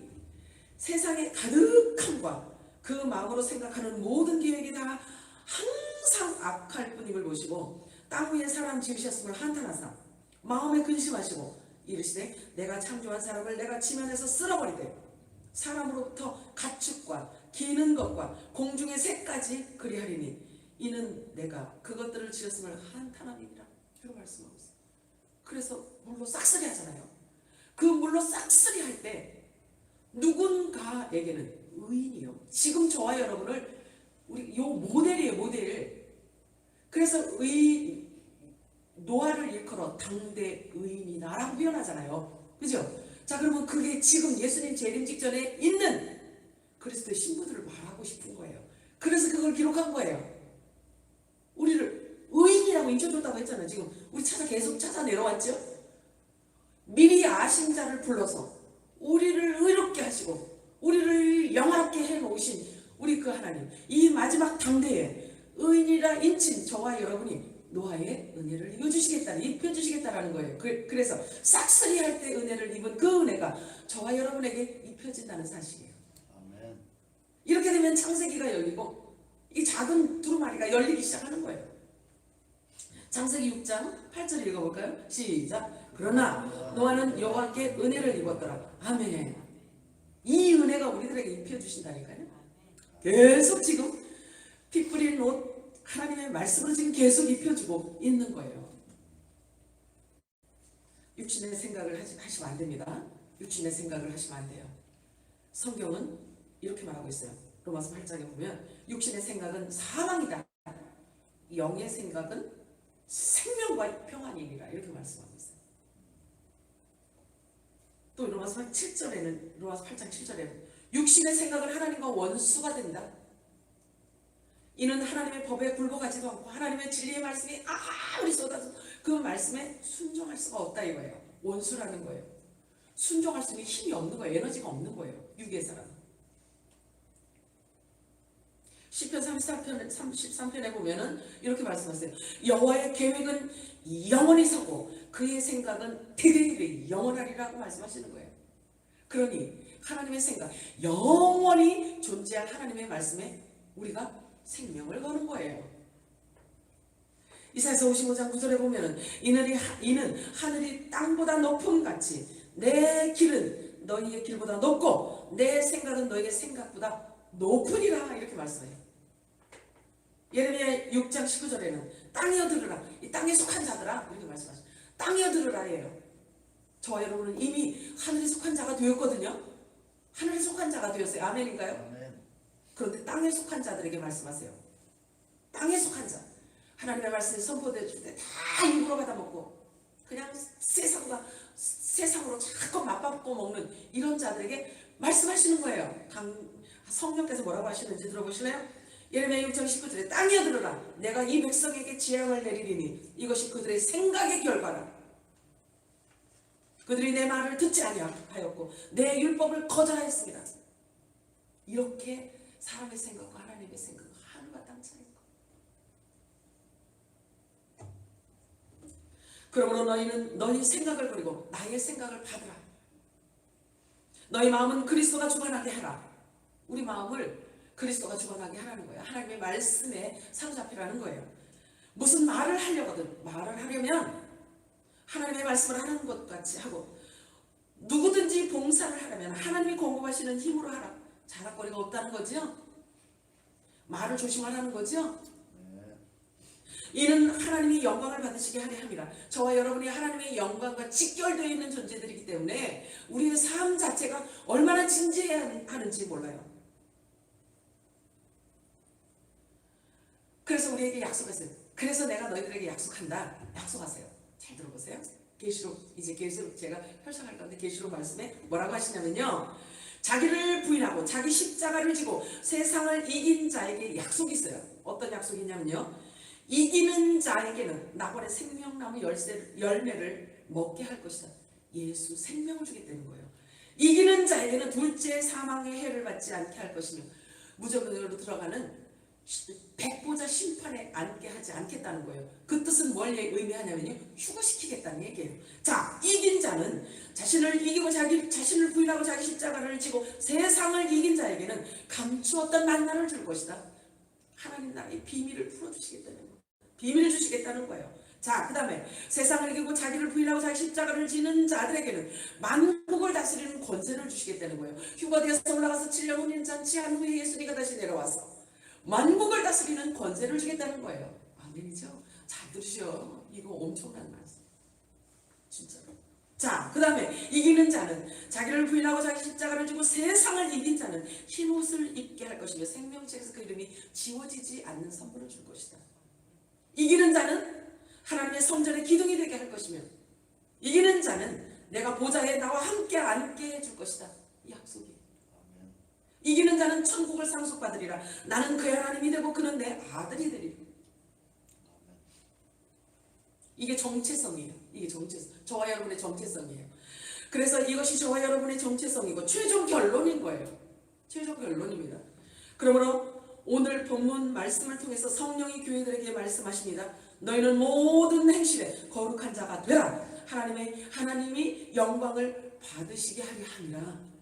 세상에 가득함과 그 마음으로 생각하는 모든 계획이 다 항상 악할 뿐임을 보시고 땅 위에 사람 지으셨음을 한탄하사 마음에 근심하시고 이르시되 내가 창조한 사람을 내가 지면에서 쓸어버리되 사람으로부터 가축과 기는 것과 공중의 새까지 그리하리니 이는 내가 그것들을 지었음을 한탄함이니라. 이렇게 말씀하고 있어요. 그래서 물로 싹쓸이 하잖아요. 그 물로 싹쓸이 할 때 누군가에게는 의인이요, 지금 저와 여러분을, 우리 요 모델이에요, 모델. 그래서 노아를 일컬어 당대 의인이다라고 표현하잖아요. 그죠? 자, 그러면 그게 지금 예수님 재림 직전에 있는 그리스도의 신부들을 말하고 싶은 거예요. 그래서 그걸 기록한 거예요. 우리를 의인이라고 인쳐줬다고 했잖아요. 지금 우리 계속 찾아 내려왔죠. 미리 아신 자를 불러서 우리를 의롭게 하시고 우리를 영화롭게 해놓으신 우리 그 하나님, 이 마지막 당대에 의인이라 인친 저와 여러분이 노아의 은혜를 입혀주시겠다라는 거예요. 그래서 싹쓸이 할 때 은혜를 입은 그 은혜가 저와 여러분에게 입혀진다는 사실이에요. 아멘. 이렇게 되면 창세기가 열리고 이 작은 두루마리가 열리기 시작하는 거예요. 창세기 6장 8절 읽어볼까요? 시작. 그러나 노아는 여호와께 은혜를 입었더라. 아멘. 이 은혜가 우리들에게 입혀주신다니까요. 계속 지금 피 뿌린 옷 하나님의 말씀으로 지금 계속 입혀주고 있는 거예요. 육신의 생각을 하시면 안 됩니다. 육신의 생각을 하시면 안 돼요. 성경은 이렇게 말하고 있어요. 로마서 8장에 보면 육신의 생각은 사망이다. 영의 생각은 생명과 평안이니라 이렇게 말씀하고 있어요. 또 로마서 8장 7절에는 육신의 생각은 하나님과 원수가 된다. 이는 하나님의 법에 굴복하지도 않고 하나님의 진리의 말씀이 아무리 쏟아져 그 말씀에 순종할 수가 없다 이거예요. 원수라는 거예요. 순종할 수 있는 힘이 없는 거예요. 에너지가 없는 거예요. 육의 사람. 시편 33편에 보면은 이렇게 말씀하세요. 여호와의 계획은 영원히 서고 그의 생각은 대대로 영원하리라고 말씀하시는 거예요. 그러니 하나님의 생각, 영원히 존재할 하나님의 말씀에 우리가 생명을 거는 거예요. 이사야서 55장 9절에 보면은 이는 하늘이 땅보다 높음 같이 내 길은 너희의 길보다 높고 내 생각은 너희의 생각보다 높으리라 이렇게 말씀해요. 예레미야 6장 19절에는 땅이여 들으라, 이 땅에 속한 자들아 이렇게 말씀하셔요. 땅이여 들으라예요. 저와 여러분은 이미 하늘에 속한 자가 되었거든요. 하늘에 속한 자가 되었어요. 아멘인가요? 아멘. 그런데 땅에 속한 자들에게 말씀하세요. 땅에 속한 자. 하나님의 말씀이 선포되어 줄 때 다 입으로 받아먹고 그냥 세상으로 자꾸 맛봤고 먹는 이런 자들에게 말씀하시는 거예요. 성령께서 뭐라고 하시는지 들어보실래요? 예레미야 6장 19절에 땅이여 들으라, 내가 이 백성에게 재앙을 내리리니 이것이 그들의 생각의 결과라. 그들이 내 말을 듣지 아니하였고 내 율법을 거절하였습니다. 이렇게 사람의 생각과 하나님의 생각은 하늘과 땅 차이인 거. 그러므로 너희는 너희 생각을 버리고 나의 생각을 받으라. 너희 마음은 그리스도가 주관하게 하라. 우리 마음을 그리스도가 주관하게 하라는 거예요. 하나님의 말씀에 사로잡히라는 거예요. 무슨 말을 하려거든 말을 하려면 하나님의 말씀을 하는 것 같이 하고, 누구든지 봉사를 하려면 하나님이 공급하시는 힘으로 하라. 자랑거리가 없다는 거죠. 말을 조심하라는 거죠. 이는 하나님이 영광을 받으시게 하려 함이라. 저와 여러분이 하나님의 영광과 직결되어 있는 존재들이기 때문에 우리의 삶 자체가 얼마나 진지해야 하는지 몰라요. 그래서 우리에게 약속했어요. 그래서 내가 너희들에게 약속한다. 약속하세요. 잘 들어보세요. 계시록 제가 펼쳐갈 건데 계시록 말씀에 뭐라고 하시냐면요. 자기를 부인하고 자기 십자가를 지고 세상을 이긴 자에게 약속이 있어요. 어떤 약속이냐면요. 이기는 자에게는 나번에 생명나무 열매를 먹게 할 것이다. 예수 생명을 주겠다는 거예요. 이기는 자에게는 둘째 사망의 해를 받지 않게 할 것이며 무저물로 들어가는 백보자 심판에 앉게 하지 않겠다는 거예요. 그 뜻은 뭘 의미하냐면요. 휴거시키겠다는 얘기예요. 자, 이긴 자는 자신을 이기고 자신을 부인하고 자기 십자가를 지고 세상을 이긴 자에게는 감추었던 만나를 줄 것이다. 하나님 나라의 비밀을 풀어주시겠다는 거예요. 비밀을 주시겠다는 거예요. 자, 그 다음에 세상을 이기고 자기를 부인하고 자기 십자가를 지는 자들에게는 만국을 다스리는 권세를 주시겠다는 거예요. 휴거되어서 올라가서 7년 혼인 잔치한 후에 예수님이 다시 내려와서 만국을 다스리는 권세를 주겠다는 거예요. 아멘이죠? 잘 들으셔. 이거 엄청난 말씀. 진짜로. 자, 그 다음에 이기는 자는 자기를 부인하고 자기 십자가를 지고 세상을 이긴 자는 흰 옷을 입게 할 것이며 생명책에서 그 이름이 지워지지 않는 선물을 줄 것이다. 이기는 자는 하나님의 성전의 기둥이 되게 할 것이며 이기는 자는 내가 보좌에 나와 함께 앉게 해줄 것이다. 이 약속이. 이기는 자는 천국을 상속받으리라. 나는 그의 하나님이 되고 그는 내 아들이 되리라. 이게 정체성이에요. 이게 정체성. 저와 여러분의 정체성이에요. 그래서 이것이 저와 여러분의 정체성이고 최종 결론인 거예요. 최종 결론입니다. 그러므로 오늘 본문 말씀을 통해서 성령이 교회들에게 말씀하십니다. 너희는 모든 행실에 거룩한 자가 되라. 하나님이 영광을 받으시게 하려 함이라.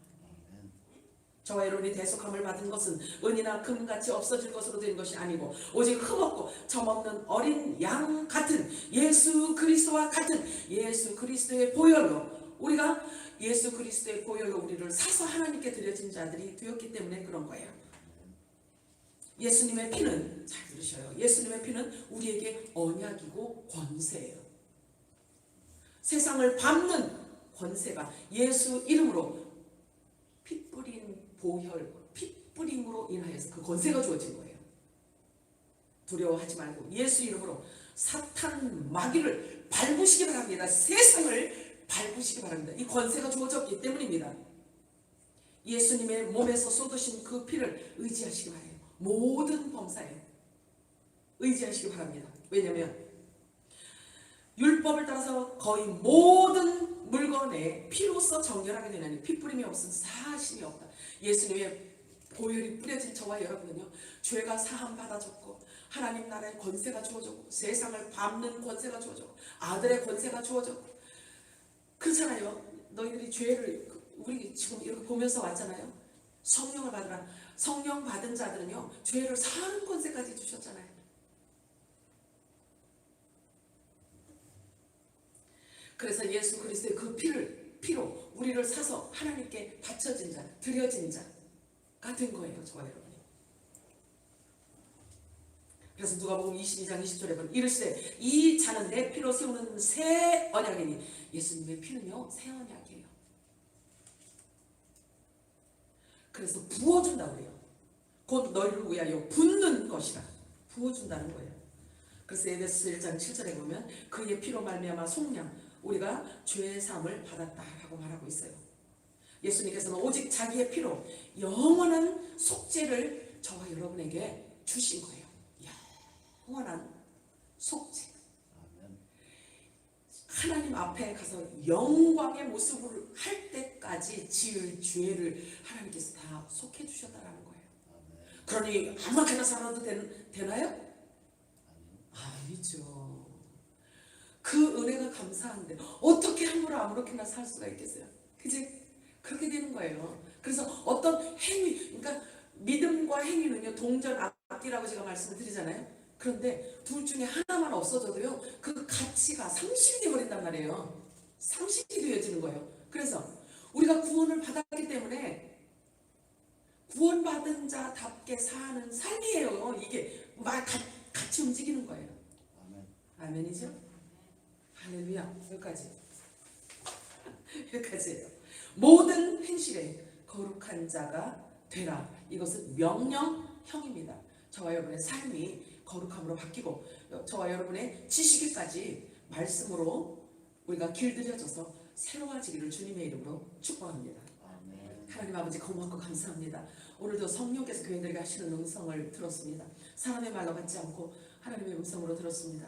저와 여러분이 대속함을 받은 것은 은이나 금같이 없어질 것으로 된 것이 아니고 오직 흠없고 점없는 어린 양 같은 예수 그리스도와 같은 예수 그리스도의 보혈로 우리가 예수 그리스도의 보혈로 우리를 사서 하나님께 드려진 자들이 되었기 때문에 그런 거예요. 예수님의 피는, 잘 들으셔요, 예수님의 피는 우리에게 언약이고 권세예요. 세상을 밟는 권세가 예수 이름으로 피 뿌린 보혈, 피 뿌림으로 인하여서 그 권세가 주어진 거예요. 두려워하지 말고 예수 이름으로 사탄 마귀를 밟으시기 바랍니다. 세상을 밟으시기 바랍니다. 이 권세가 주어졌기 때문입니다. 예수님의 몸에서 쏟으신 그 피를 의지하시기 바랍니다. 모든 범사에 의지하시기 바랍니다. 왜냐하면 율법을 따라서 거의 모든 물건에 피로써 정결하게 되나니 피 뿌림이 없은 사심이 없다. 예수님의 보혈이 뿌려진 저와 여러분은요, 죄가 사함 받아졌고 하나님 나라의 권세가 주어졌고 세상을 밟는 권세가 주어졌고 아들의 권세가 주어졌고 그렇잖아요. 너희들이 죄를 우리 지금 이렇게 보면서 왔잖아요. 성령을 받으라. 성령 받은 자들은요, 죄를 사하는 권세까지 주셨잖아요. 그래서 예수 그리스도의 그 피로 우리를 사서 하나님께 바쳐진 자, 드려진 자가 된 거예요, 저와 여러분이. 그래서 누가복음 22장 20절에 보면 이르시되 이 자는 내 피로 세우는 새 언약이니 예수님의 피는요, 새 언약이에요. 그래서 부어준다고 해요. 곧 너희를 위하여 붓는 것이라. 부어준다는 거예요. 그래서 에베소 1장 7절에 보면 그의 피로 말미암아 속량 우리가 죄의 사함을 받았다라고 말하고 있어요. 예수님께서는 오직 자기의 피로 영원한 속죄를 저와 여러분에게 주신 거예요. 영원한 속죄. 하나님 앞에 가서 영광의 모습을 할 때까지 지을 죄를 하나님께서 다 속해 주셨다라는 거예요. 그러니 아무렇게나 살아도 되나요? 아니죠. 그 은혜가 감사한데 어떻게 함부로 아무렇게나 살 수가 있겠어요? 그지? 그렇게 되는 거예요. 그래서 어떤 행위, 그러니까 믿음과 행위는요, 동전 앞뒤라고 제가 말씀을 드리잖아요. 그런데 둘 중에 하나만 없어져도요, 그 가치가 상실이 되어버린단 말이에요. 상실이 되어지는 거예요. 그래서 우리가 구원을 받았기 때문에 구원받은 자답게 사는 삶이에요. 이게 막 같이 움직이는 거예요. 아멘이죠? 할렐루야. 여기까지예요. 모든 행실에 거룩한 자가 되라. 이것은 명령형입니다. 저와 여러분의 삶이 거룩함으로 바뀌고 저와 여러분의 지식까지 말씀으로 우리가 길들여져서 새로워지기를 주님의 이름으로 축복합니다. 하나님 아버지 고맙고 감사합니다. 오늘도 성령께서 교회들에게 하시는 음성을 들었습니다. 사람의 말로 받지 않고 하나님의 음성으로 들었습니다.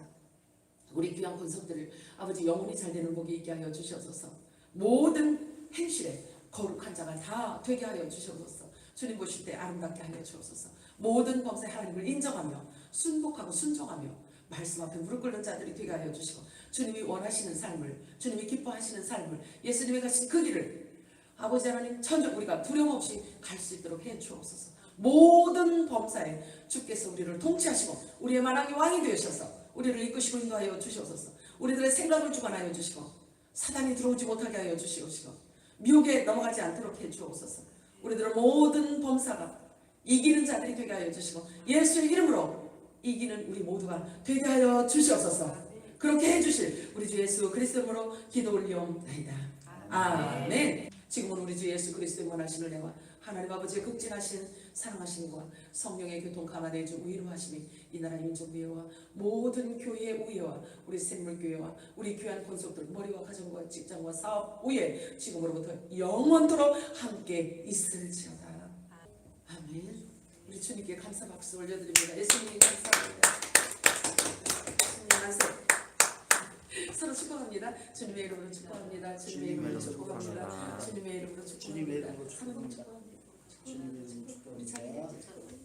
우리 귀한 권속들을 아버지 영혼이 잘 되는 복이 있게 하여 주시옵소서. 모든 행실에 거룩한 자가 다 되게 하여 주시옵소서. 주님 보실 때 아름답게 하여 주옵소서. 모든 범사에 하나님을 인정하며 순복하고 순종하며 말씀 앞에 무릎 꿇는 자들이 되게 하여 주시고 주님이 원하시는 삶을, 주님이 기뻐하시는 삶을, 예수님이 가신 그 길을 아버지 하나님 천적 우리가 두려움 없이 갈 수 있도록 해 주옵소서. 모든 범사에 주께서 우리를 통치하시고 우리의 만왕의 왕이 되셔서 우리를 이끄시고 인도하여 주시옵소서. 우리들의 생각을 주관하여 주시고 사단이 들어오지 못하게 하여 주시옵시고 미혹에 넘어가지 않도록 해 주옵소서. 우리들의 모든 범사가 이기는 자들이 되게 하여 주시고 예수의 이름으로 이기는 우리 모두가 되게 하여 주시옵소서. 그렇게 해주실 우리 주 예수 그리스도로 기도 올리옵나이다. 아멘. 지금은 우리 주 예수 그리스도의 원하시는 은혜와 하나님 아버지의 극진하신 사랑하심과 성령의 교통 감화내 주 위로하심이 이 나라 민족 위에와 모든 교회의 위에와 우리 샘물교회와 우리 귀한 권속들 머리와 가정과 직장과 사업 위에 지금으로부터 영원토록 함께 있을지어다. 아멘. 우리 주님께 감사 박수 올려드립니다. 예수님 감사합니다. 예수님 만세. 서로 축복합니다. 축복합니다. 주님의 이름으로 축복합니다. 주님의 이름으로 축복합니다. 주님의 이름으로 주님의 축복합니다. 이름으로 하나님 축복합니다. 축복합니다. 주님의 이름으로 우리 자기 축복합니다.